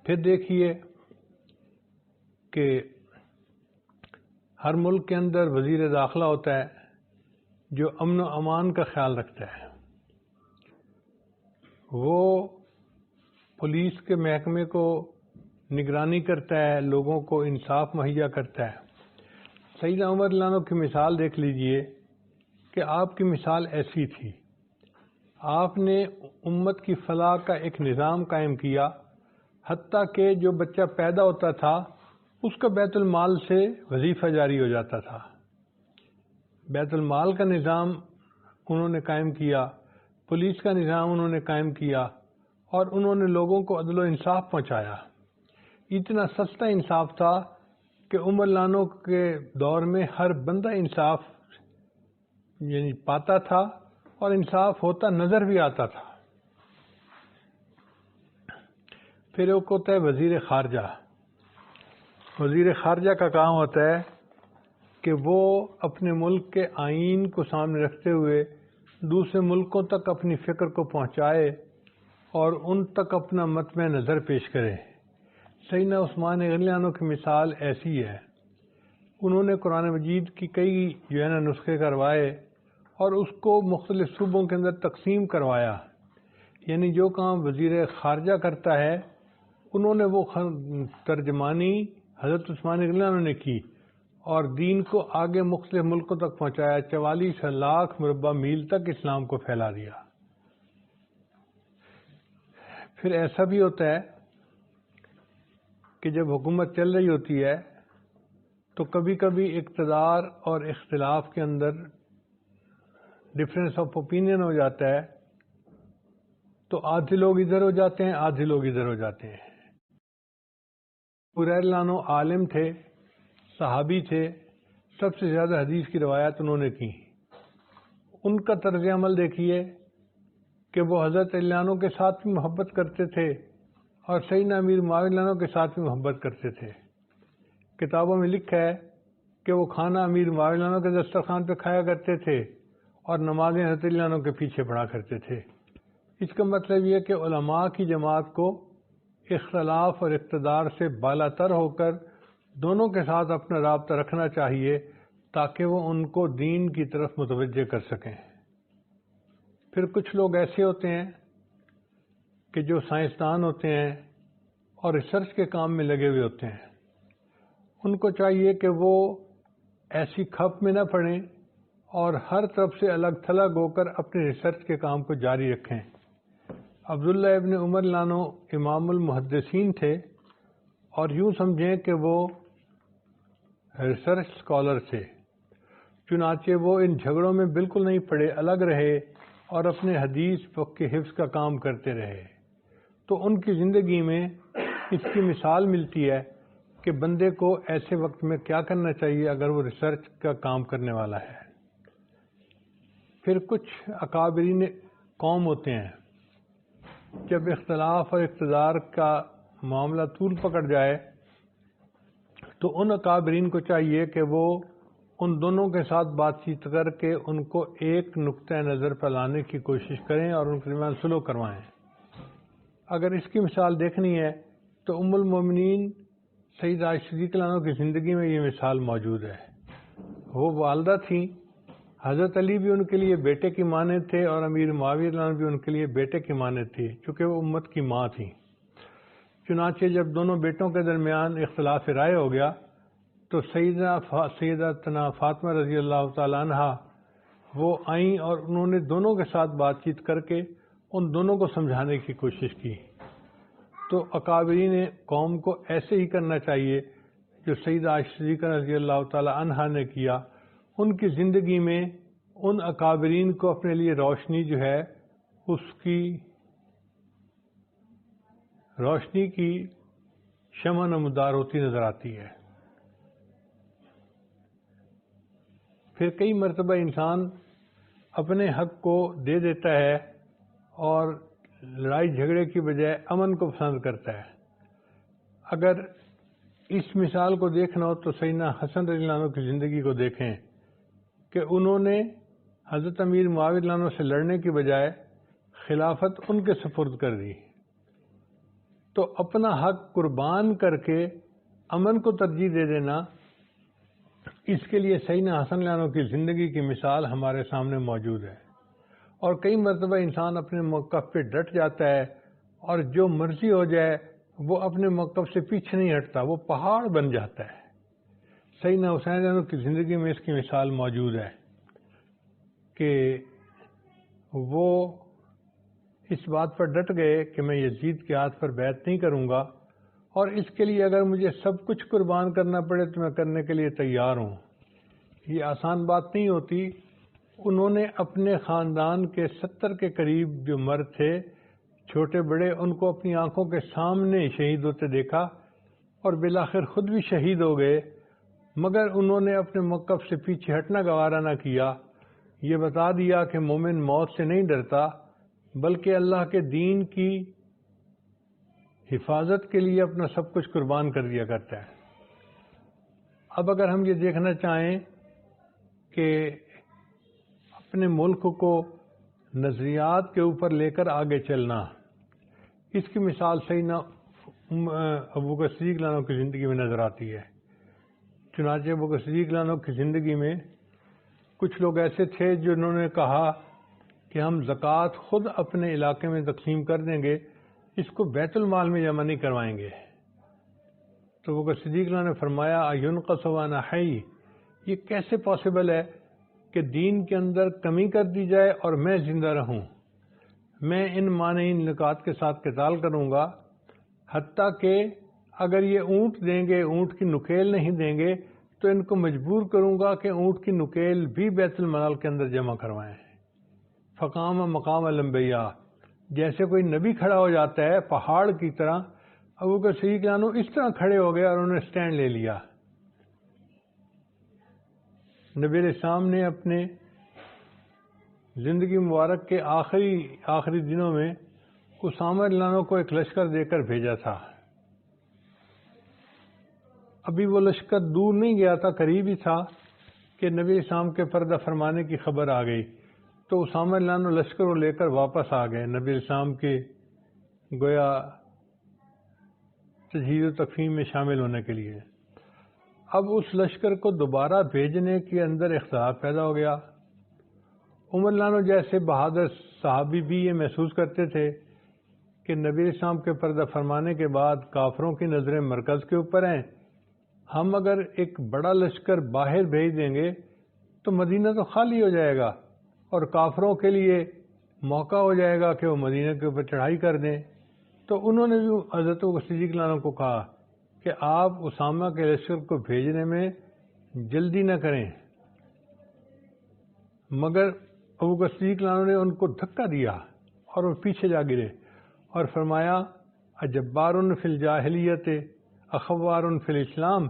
پھر دیکھیے کہ ہر ملک کے اندر وزیر داخلہ ہوتا ہے جو امن و امان کا خیال رکھتا ہے. وہ پولیس کے محکمے کو نگرانی کرتا ہے، لوگوں کو انصاف مہیا کرتا ہے۔ سیدنا عمر رضی اللہ عنہ کی مثال دیکھ لیجئے کہ آپ کی مثال ایسی تھی، آپ نے امت کی فلاح کا ایک نظام قائم کیا، حتیٰ کہ جو بچہ پیدا ہوتا تھا اس کا بیت المال سے وظیفہ جاری ہو جاتا تھا۔ بیت المال کا نظام انہوں نے قائم کیا، پولیس کا نظام انہوں نے قائم کیا، اور انہوں نے لوگوں کو عدل و انصاف پہنچایا۔ اتنا سستا انصاف تھا کہ عمر رضی اللہ عنہ کے دور میں ہر بندہ انصاف یعنی پاتا تھا اور انصاف ہوتا نظر بھی آتا تھا۔ پھر ایک ہوتا ہے وزیر خارجہ۔ وزیر خارجہ کا کام ہوتا ہے کہ وہ اپنے ملک کے آئین کو سامنے رکھتے ہوئے دوسرے ملکوں تک اپنی فکر کو پہنچائے اور ان تک اپنا مطمع نظر پیش کرے۔ سیدنا عثمان غنی رضی اللہ عنہ کی مثال ایسی ہے، انہوں نے قرآن مجید کی کئی جو ہے نا نسخے کروائے اور اس کو مختلف صوبوں کے اندر تقسیم کروایا، یعنی جو کام وزیر خارجہ کرتا ہے انہوں نے وہ ترجمانی حضرت عثمان غنی رضی اللہ عنہ نے کی اور دین کو آگے مختلف ملکوں تک پہنچایا، 44 لاکھ مربع میل تک اسلام کو پھیلا دیا۔ پھر ایسا بھی ہوتا ہے کہ جب حکومت چل رہی ہوتی ہے تو کبھی کبھی اقتدار اور اختلاف کے اندر ڈفرینس آف اوپینین ہو جاتا ہے، تو آدھے لوگ ادھر ہو جاتے ہیں، آدھے لوگ ادھر ہو جاتے ہیں۔ حریرہ رضی اللہ عنہ عالم تھے، صحابی تھے، سب سے زیادہ حدیث کی روایات انہوں نے کی۔ ان کا طرز عمل دیکھیے کہ وہ حضرت علی عنہ کے ساتھ بھی محبت کرتے تھے اور سیدنا امیر معاویہ عنہ کے ساتھ بھی محبت کرتے تھے۔ کتابوں میں لکھا ہے کہ وہ کھانا امیر معاویہ عنہ کے دسترخوان پہ کھایا کرتے تھے اور نمازیں حضرت علی عنہ کے پیچھے پڑھا کرتے تھے۔ اس کا مطلب یہ کہ علماء کی جماعت کو اختلاف اور اقتدار سے بالا تر ہو کر دونوں کے ساتھ اپنا رابطہ رکھنا چاہیے تاکہ وہ ان کو دین کی طرف متوجہ کر سکیں۔ پھر کچھ لوگ ایسے ہوتے ہیں کہ جو سائنسدان ہوتے ہیں اور ریسرچ کے کام میں لگے ہوئے ہوتے ہیں، ان کو چاہیے کہ وہ ایسی کھپ میں نہ پڑیں اور ہر طرف سے الگ تھلگ ہو کر اپنے ریسرچ کے کام کو جاری رکھیں۔ عبداللہ ابن عمر رضی اللہ عنہ امام المحدثین تھے اور یوں سمجھیں کہ وہ ریسرچ اسکالر تھے، چنانچہ وہ ان جھگڑوں میں بالکل نہیں پڑے، الگ رہے اور اپنے حدیث کے حفظ کا کام کرتے رہے۔ تو ان کی زندگی میں اس کی مثال ملتی ہے کہ بندے کو ایسے وقت میں کیا کرنا چاہیے اگر وہ ریسرچ کا کام کرنے والا ہے۔ پھر کچھ اکابرین قوم ہوتے ہیں، جب اختلاف اور اقتدار کا معاملہ طول پکڑ جائے تو ان اکابرین کو چاہیے کہ وہ ان دونوں کے ساتھ بات چیت کر کے ان کو ایک نقطہ نظر پر لانے کی کوشش کریں اور ان کے درمیان صلح کروائیں۔ اگر اس کی مثال دیکھنی ہے تو ام المومنین سیدہ عائشہ صدیقہ رضی اللہ عنہا کی زندگی میں یہ مثال موجود ہے۔ وہ والدہ تھیں، حضرت علی بھی ان کے لیے بیٹے کی مانند تھے اور امیر معاویہ رضی اللہ عنہ بھی ان کے لیے بیٹے کی مانند تھی، چونکہ وہ امت کی ماں تھیں۔ چنانچہ جب دونوں بیٹوں کے درمیان اختلاف رائے ہو گیا تو سیدتنا فاطمہ رضی اللہ تعالی عنہا وہ آئیں اور انہوں نے دونوں کے ساتھ بات چیت کر کے ان دونوں کو سمجھانے کی کوشش کی۔ تو اکابرین قوم کو ایسے ہی کرنا چاہیے جو سیدہ عائشہ صدیقہ رضی اللہ تعالی عنہا نے کیا۔ ان کی زندگی میں ان اکابرین کو اپنے لیے روشنی جو ہے اس کی روشنی کی شمع نمودار ہوتی نظر آتی ہے۔ پھر کئی مرتبہ انسان اپنے حق کو دے دیتا ہے اور لڑائی جھگڑے کی بجائے امن کو پسند کرتا ہے۔ اگر اس مثال کو دیکھنا ہو تو سیدنا حسن رضی اللہ عنہ کی زندگی کو دیکھیں کہ انہوں نے حضرت امیر معاویہ رضی اللہ عنہ سے لڑنے کی بجائے خلافت ان کے سپرد کر دی۔ تو اپنا حق قربان کر کے امن کو ترجیح دے دینا، اس کے لیے سیدنا حسن رضی اللہ عنہ کی زندگی کی مثال ہمارے سامنے موجود ہے۔ اور کئی مرتبہ انسان اپنے موقف پہ ڈٹ جاتا ہے اور جو مرضی ہو جائے وہ اپنے موقف سے پیچھے نہیں ہٹتا، وہ پہاڑ بن جاتا ہے۔ سیدنا حسین کی زندگی میں اس کی مثال موجود ہے کہ وہ اس بات پر ڈٹ گئے کہ میں یزید کے ہاتھ پر بیعت نہیں کروں گا، اور اس کے لیے اگر مجھے سب کچھ قربان کرنا پڑے تو میں کرنے کے لیے تیار ہوں۔ یہ آسان بات نہیں ہوتی۔ انہوں نے اپنے خاندان کے 70 کے قریب جو مرد تھے، چھوٹے بڑے، ان کو اپنی آنکھوں کے سامنے شہید ہوتے دیکھا اور بالآخر خود بھی شہید ہو گئے، مگر انہوں نے اپنے موقف سے پیچھے ہٹنا گوارا نہ کیا۔ یہ بتا دیا کہ مومن موت سے نہیں ڈرتا بلکہ اللہ کے دین کی حفاظت کے لیے اپنا سب کچھ قربان کر دیا کرتا ہے۔ اب اگر ہم یہ دیکھنا چاہیں کہ اپنے ملک کو نظریات کے اوپر لے کر آگے چلنا، اس کی مثال سیدنا ابوبکر صدیق رضی اللہ عنہ کی زندگی میں نظر آتی ہے۔ چنانچہ ابوبکر صدیق رضی اللہ عنہ کی زندگی میں کچھ لوگ ایسے تھے جنہوں نے کہا کہ ہم زکوٰۃ خود اپنے علاقے میں تقسیم کر دیں گے، اس کو بیت المال میں جمع نہیں کروائیں گے۔ تو ابوبکر صدیق رضی اللہ عنہ نے فرمایا اَيُنْقَصُ وَأَنَا حَيٌّ، یہ کیسے پاسبل ہے کہ دین کے اندر کمی کر دی جائے اور میں زندہ رہوں؟ میں ان مانعین نکات کے ساتھ قتال کروں گا، حتیٰ کہ اگر یہ اونٹ دیں گے، اونٹ کی نکیل نہیں دیں گے تو ان کو مجبور کروں گا کہ اونٹ کی نکیل بھی بیت المال کے اندر جمع کروائیں۔ فقام مقام الانبیاء، جیسے کوئی نبی کھڑا ہو جاتا ہے پہاڑ کی طرح، ابوبکر صدیق رضی اللہ عنہ اس طرح کھڑے ہو گئے اور انہوں نے سٹینڈ لے لیا۔ نبی علیہ السلام نے اپنے زندگی مبارک کے آخری دنوں میں اسامہ رضی اللہ عنہ کو ایک لشکر دے کر بھیجا تھا۔ ابھی وہ لشکر دور نہیں گیا تھا، قریب ہی تھا کہ نبی علیہ السلام کے پردہ فرمانے کی خبر آ گئی، تو اسامہ رضی اللہ عنہ لشکر کو لے کر واپس آ گئے نبی علیہ السلام کے گویا تجہیز و تکفین میں شامل ہونے کے لیے۔ اب اس لشکر کو دوبارہ بھیجنے کے اندر اختلاف پیدا ہو گیا۔ عمر رضی اللہ عنہ جیسے بہادر صحابی بھی یہ محسوس کرتے تھے کہ نبی علیہ السلام کے پردہ فرمانے کے بعد کافروں کی نظریں مرکز کے اوپر ہیں، ہم اگر ایک بڑا لشکر باہر بھیج دیں گے تو مدینہ تو خالی ہو جائے گا اور کافروں کے لیے موقع ہو جائے گا کہ وہ مدینہ کے اوپر چڑھائی کر دیں۔ تو انہوں نے بھی حضرت صدیق رضی اللہ عنہ کو کہا کہ آپ اسامہ کے لشکر کو بھیجنے میں جلدی نہ کریں، مگر ابوبکر صدیق رضی اللہ عنہ نے ان کو دھکا دیا اور وہ پیچھے جا گرے اور فرمایا اجبار فی الجاہلیت اخوار فی الاسلام،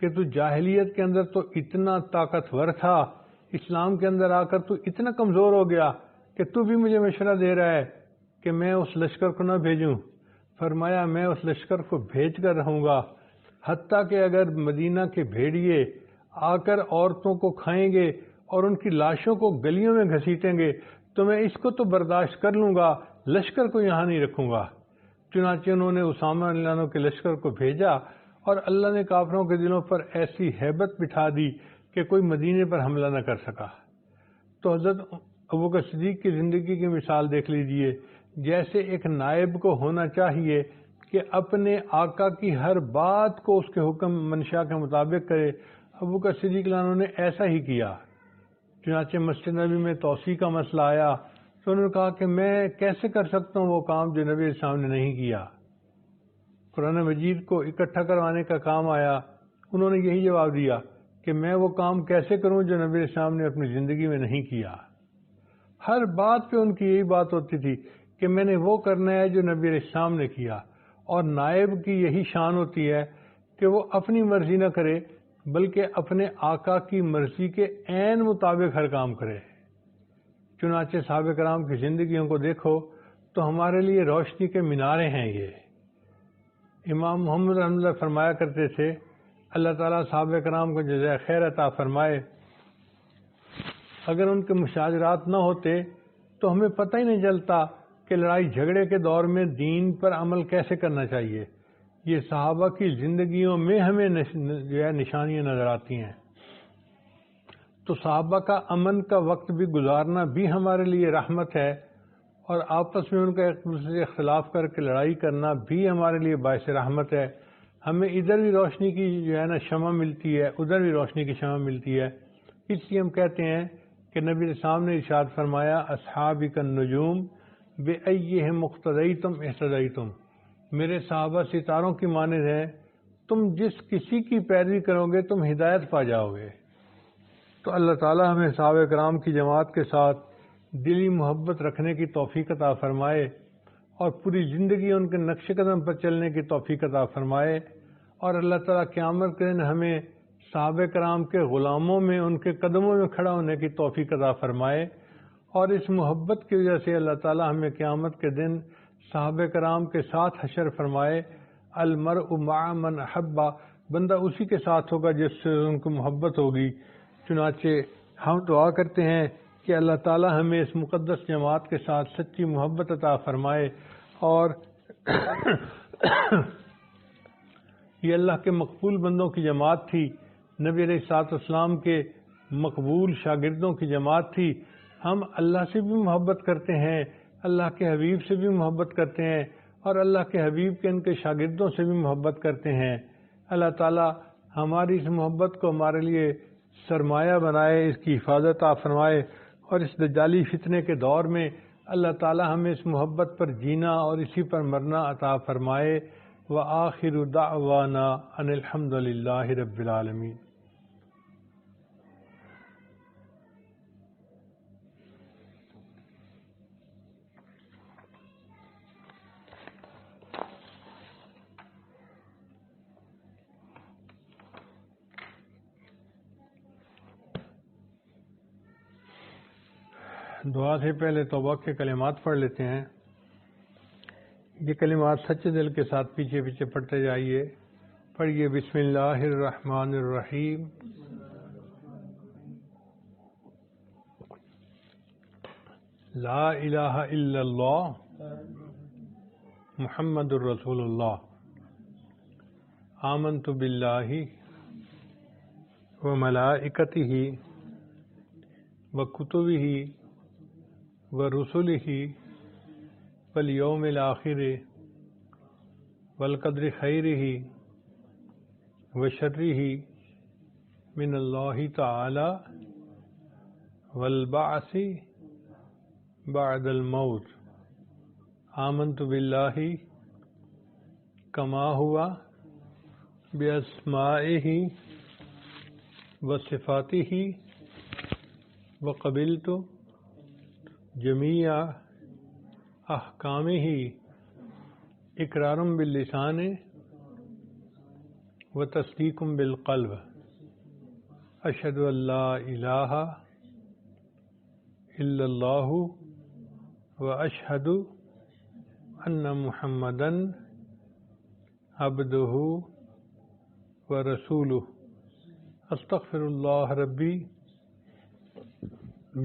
کہ تو جاہلیت کے اندر تو اتنا طاقتور تھا، اسلام کے اندر آ کر تو اتنا کمزور ہو گیا کہ تو بھی مجھے مشورہ دے رہا ہے کہ میں اس لشکر کو نہ بھیجوں۔ فرمایا میں اس لشکر کو بھیج کر رہوں گا، حتیٰ کہ اگر مدینہ کے بھیڑیے آ کر عورتوں کو کھائیں گے اور ان کی لاشوں کو گلیوں میں گھسیٹیں گے تو میں اس کو تو برداشت کر لوں گا، لشکر کو یہاں نہیں رکھوں گا۔ چنانچہ انہوں نے اسامہ رضی اللہ عنہ کے لشکر کو بھیجا اور اللہ نے کافروں کے دلوں پر ایسی ہیبت بٹھا دی کہ کوئی مدینے پر حملہ نہ کر سکا۔ تو حضرت ابوبکر صدیق کی زندگی کی مثال دیکھ لیجئے، جیسے ایک نائب کو ہونا چاہیے کہ اپنے آقا کی ہر بات کو اس کے حکم منشا کے مطابق کرے، ابوبکر صدیق رضی اللہ عنہ نے ایسا ہی کیا۔ چنانچہ مسجد نبی میں توسیع کا مسئلہ آیا تو انہوں نے کہا کہ میں کیسے کر سکتا ہوں وہ کام جو نبی علیہ السلام نے نہیں کیا۔ قرآن مجید کو اکٹھا کروانے کا کام آیا، انہوں نے یہی جواب دیا کہ میں وہ کام کیسے کروں جو نبی علیہ السلام نے اپنی زندگی میں نہیں کیا۔ ہر بات پہ ان کی یہی بات ہوتی تھی کہ میں نے وہ کرنا ہے جو نبی علیہ السلام نے کیا، اور نائب کی یہی شان ہوتی ہے کہ وہ اپنی مرضی نہ کرے بلکہ اپنے آقا کی مرضی کے عین مطابق ہر کام کرے۔ چنانچہ صحابہ کرام کی زندگیوں کو دیکھو تو ہمارے لیے روشنی کے مینارے ہیں یہ۔ امام محمد رحمۃ اللہ فرمایا کرتے تھے اللہ تعالیٰ صحابہ کرام کو جزائے خیر عطا فرمائے، اگر ان کے مشاجرات نہ ہوتے تو ہمیں پتہ ہی نہیں چلتا کہ لڑائی جھگڑے کے دور میں دین پر عمل کیسے کرنا چاہیے۔ یہ صحابہ کی زندگیوں میں ہمیں جو ہے نشانیاں نظر آتی ہیں۔ تو صحابہ کا امن کا وقت بھی گزارنا بھی ہمارے لیے رحمت ہے، اور آپس میں ان کا ایک دوسرے سے اختلاف کر کے لڑائی کرنا بھی ہمارے لیے باعث رحمت ہے۔ ہمیں ادھر بھی روشنی کی جو ہے نا شمع ملتی ہے، ادھر بھی روشنی کی شمع ملتی ہے۔ اس لیے ہم کہتے ہیں کہ نبی السلام نے ارشاد فرمایا اصحابک النجوم بأیہم اقتدیتم اہتدیتم، میرے صحابہ ستاروں کی مانند ہیں، تم جس کسی کی پیروی کرو گے تم ہدایت پا جاؤ گے۔ تو اللہ تعالی ہمیں صحابہ کرام کی جماعت کے ساتھ دلی محبت رکھنے کی توفیق عطا فرمائے، اور پوری زندگی ان کے نقش قدم پر چلنے کی توفیق عطا فرمائے، اور اللہ تعالیٰ قیامت کے دن ہمیں صحابہ کرام کے غلاموں میں ان کے قدموں میں کھڑا ہونے کی توفیق عطا فرمائے، اور اس محبت کی وجہ سے اللہ تعالیٰ ہمیں قیامت کے دن صحابہ کرام کے ساتھ حشر فرمائے۔ المرء مع من احب، بندہ اسی کے ساتھ ہوگا جس سے ان کو محبت ہوگی۔ چنانچہ ہم دعا کرتے ہیں کہ اللہ تعالیٰ ہمیں اس مقدس جماعت کے ساتھ سچی محبت عطا فرمائے، اور یہ اللہ کے مقبول بندوں کی جماعت تھی، نبی علیہ الصلوۃ والسلام کے مقبول شاگردوں کی جماعت تھی۔ ہم اللہ سے بھی محبت کرتے ہیں، اللہ کے حبیب سے بھی محبت کرتے ہیں، اور اللہ کے حبیب کے ان کے شاگردوں سے بھی محبت کرتے ہیں۔ اللہ تعالیٰ ہماری اس محبت کو ہمارے لیے سرمایہ بنائے، اس کی حفاظت عطا فرمائے، اور اس دجالی فتنے کے دور میں اللہ تعالیٰ ہمیں اس محبت پر جینا اور اسی پر مرنا عطا فرمائے۔ وآخر دعوانا ان الحمد للہ رب العالمین۔ دعا سے پہلے توبہ کے کلمات پڑھ لیتے ہیں۔ یہ کلمات سچے دل کے ساتھ پیچھے پیچھے پڑھتے جائیے۔ پڑھیے بسم اللہ الرحمن الرحیم۔ لا الہ الا اللہ محمد الرسول اللہ، آمنت باللہ وملائکتہ وکتبہ ورسلہ والیوم الآخر والقدر خیرہ وشرہ من اللہ تعالی والبعث بعد الموت، آمنت باللہ کما ہوا باسمائہ وصفاتہ وقبلت جمیع احکامہ اقرار باللسان وتصدیق بالقلب، اشہد ان لا الہ الا اللہ واشہد ان محمدً عبدہ ورسولہ، استغفر اللہ ربی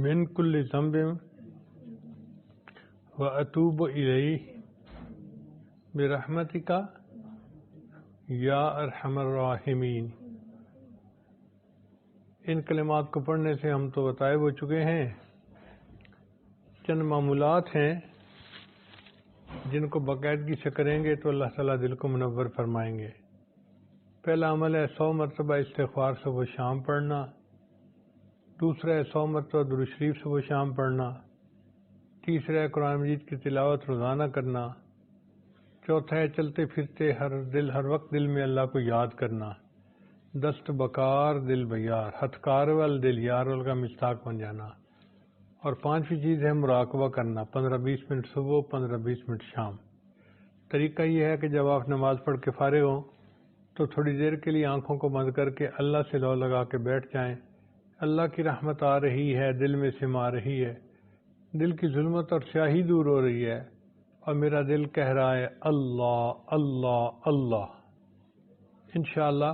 من کل ذنب واتوب الیہ برحمتک یا ارحم الراحمین۔ ان کلمات کو پڑھنے سے ہم تو بتائے ہو چکے ہیں، چند معمولات ہیں جن کو باقاعدگی سے کریں گے تو اللہ تعالیٰ دل کو منور فرمائیں گے۔ پہلا عمل ہے 100 مرتبہ استغفار صبح و شام پڑھنا، دوسرا ہے 100 مرتبہ درود شریف صبح و شام پڑھنا، تیسرا ہے قرآن مجید کی تلاوت روزانہ کرنا، چوتھا ہے چلتے پھرتے ہر وقت دل میں اللہ کو یاد کرنا، دست بکار دل بیار، ہتھ کار وال دل یار وال کا مشتاق بن جانا، اور پانچویں چیز ہے مراقبہ کرنا، 15-20 منٹ صبح 15-20 منٹ شام۔ طریقہ یہ ہے کہ جب آپ نماز پڑھ کے فارغ ہوں تو تھوڑی دیر کے لیے آنکھوں کو بند کر کے اللہ سے لو لگا کے بیٹھ جائیں۔ اللہ کی رحمت آ رہی ہے، دل میں سما رہی ہے، دل کی ظلمت اور سیاہی دور ہو رہی ہے، اور میرا دل کہہ رہا ہے اللہ اللہ اللہ۔ انشاءاللہ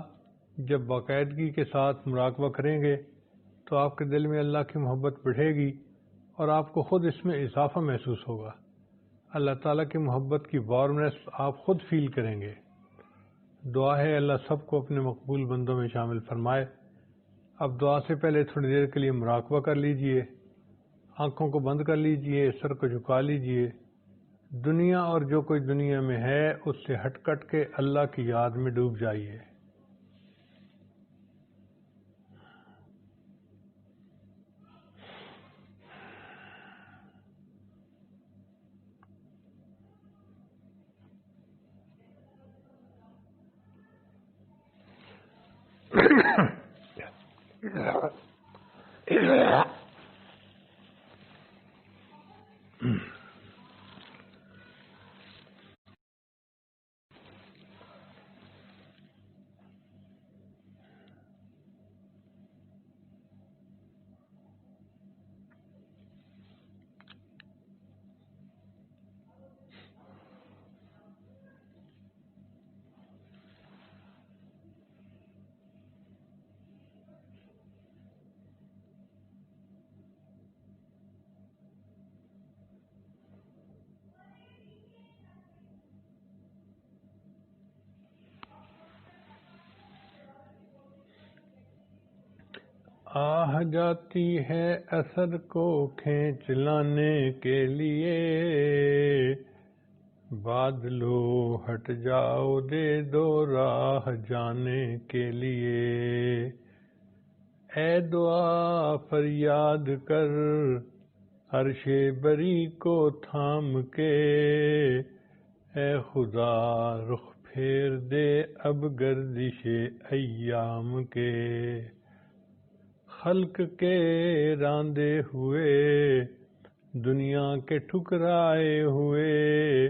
جب باقاعدگی کے ساتھ مراقبہ کریں گے تو آپ کے دل میں اللہ کی محبت بڑھے گی، اور آپ کو خود اس میں اضافہ محسوس ہوگا۔ اللہ تعالیٰ کی محبت کی وارمنس آپ خود فیل کریں گے۔ دعا ہے اللہ سب کو اپنے مقبول بندوں میں شامل فرمائے۔ اب دعا سے پہلے تھوڑی دیر کے لیے مراقبہ کر لیجئے، آنکھوں کو بند کر لیجئے، سر کو جھکا لیجئے، دنیا اور جو کوئی دنیا میں ہے اس سے ہٹ کٹ کے اللہ کی یاد میں ڈوب جائیے۔ آہ جاتی ہے اثر کو کھینچ لانے کے لیے، بادلو ہٹ جاؤ دے دو راہ جانے کے لیے، اے دعا فریاد کر عرش بری کو تھام کے، اے خدا رخ پھیر دے اب گردش ایام کے، خلق کے راندے ہوئے دنیا کے ٹھکرائے ہوئے،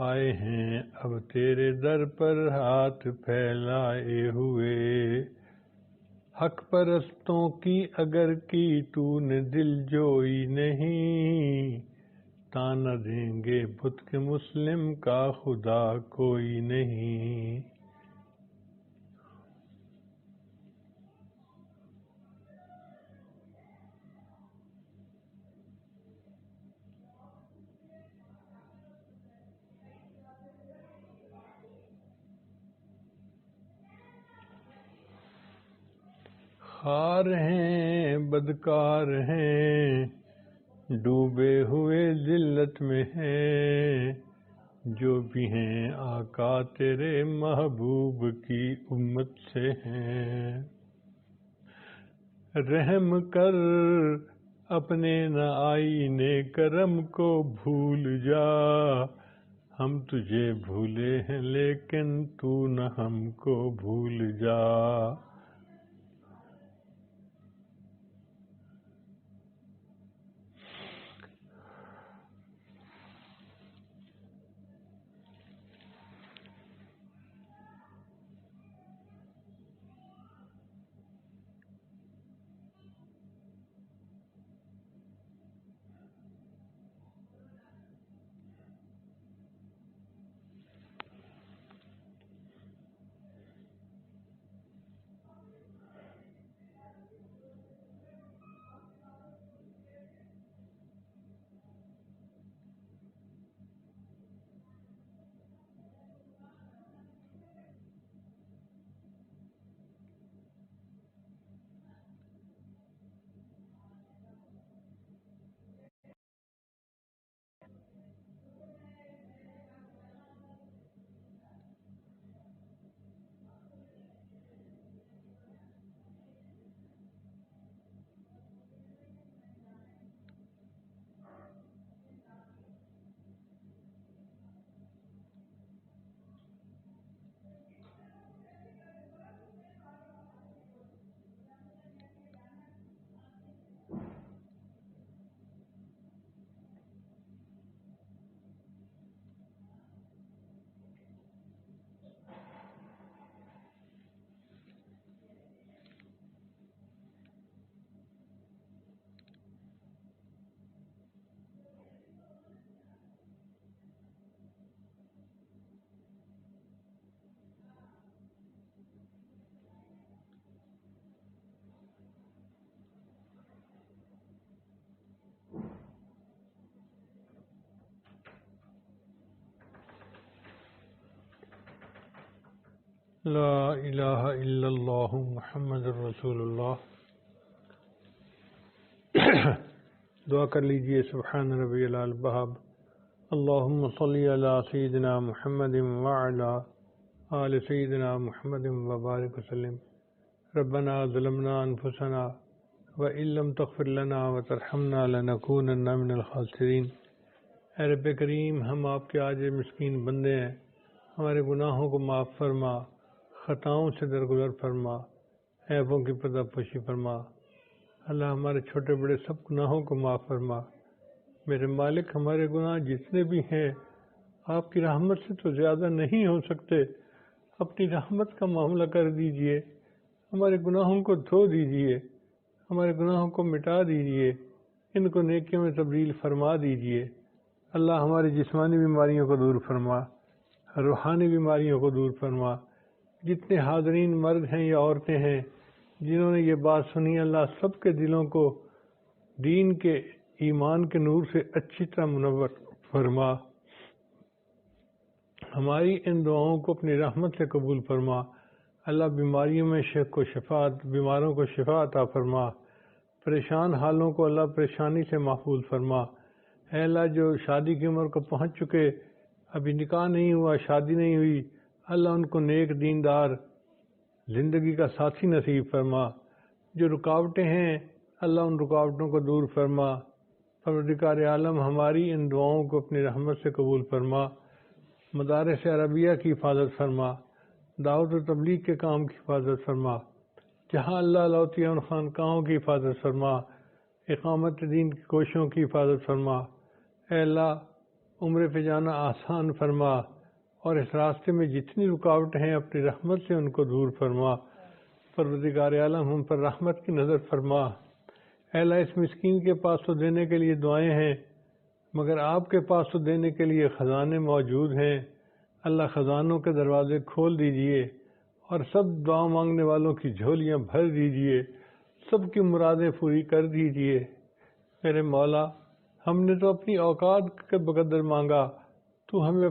آئے ہیں اب تیرے در پر ہاتھ پھیلائے ہوئے، حق پرستوں کی اگر کی تو نے دل جوئی نہیں، تانا دیں گے بت کے مسلم کا خدا کوئی نہیں۔ خار ہیں بدکار ہیں ڈوبے ہوئے ذلت میں ہیں، جو بھی ہیں آقا تیرے محبوب کی امت سے ہیں، رحم کر اپنے نہ آئینے کرم کو بھول جا، ہم تجھے بھولے ہیں لیکن تو نہ ہم کو بھول جا، لا الہ الا اللہ محمد الرسول اللہ۔ دعا کر لیجئے، سبحان ربی العلی الوہاب، اللہم صلی علی سیدنا محمد وعلی آل سیدنا محمد وبارک وسلم۔ ربنا ظلمنا انفسنا وإن لم تغفر لنا وترحمنا لنکونن من الخاسرین۔ اے رب کریم، ہم آپ کے عاجز مسکین بندے ہیں، ہمارے گناہوں کو معاف فرما، خطاؤں سے درگزر فرما، عیبوں کی پردہ پوشی فرما۔ اللہ ہمارے چھوٹے بڑے سب گناہوں کو معاف فرما۔ میرے مالک، ہمارے گناہ جتنے بھی ہیں آپ کی رحمت سے تو زیادہ نہیں ہو سکتے، اپنی رحمت کا معاملہ کر دیجئے، ہمارے گناہوں کو دھو دیجئے، ہمارے گناہوں کو مٹا دیجئے، ان کو نیکیوں میں تبدیل فرما دیجئے۔ اللہ ہماری جسمانی بیماریوں کو دور فرما، روحانی بیماریوں کو دور فرما۔ جتنے حاضرین مرد ہیں یا عورتیں ہیں جنہوں نے یہ بات سنی، اللہ سب کے دلوں کو دین کے، ایمان کے نور سے اچھی طرح منور فرما۔ ہماری ان دعاؤں کو اپنی رحمت سے قبول فرما۔ اللہ بیماریوں میں بیماروں کو شفا عطا فرما۔ پریشان حالوں کو اللہ پریشانی سے محفوظ فرما۔ اے اللہ، جو شادی کی عمر کو پہنچ چکے، ابھی نکاح نہیں ہوا، شادی نہیں ہوئی، اللہ ان کو نیک دیندار زندگی کا ساتھی نصیب فرما۔ جو رکاوٹیں ہیں اللہ ان رکاوٹوں کو دور فرما۔ پروردگار عالم، ہماری ان دعاؤں کو اپنی رحمت سے قبول فرما۔ مدارس عربیہ کی حفاظت فرما، دعوت و تبلیغ کے کام کی حفاظت فرما، جہاں اللہ لاتی ان خانقاہوں کی حفاظت فرما، اقامت دین کی کوششوں کی حفاظت فرما۔ اے اللہ، عمرے پہ جانا آسان فرما، اور اس راستے میں جتنی رکاوٹیں ہیں اپنی رحمت سے ان کو دور فرما۔ پروردگار عالم، ہم پر رحمت کی نظر فرما۔ اے اللہ، اس مسکین کے پاس تو دینے کے لیے دعائیں ہیں، مگر آپ کے پاس تو دینے کے لیے خزانے موجود ہیں۔ اللہ، خزانوں کے دروازے کھول دیجئے اور سب دعا مانگنے والوں کی جھولیاں بھر دیجئے، سب کی مرادیں پوری کر دیجئے۔ میرے مولا، ہم نے تو اپنی اوقات کے بقدر مانگا، تو ہمیں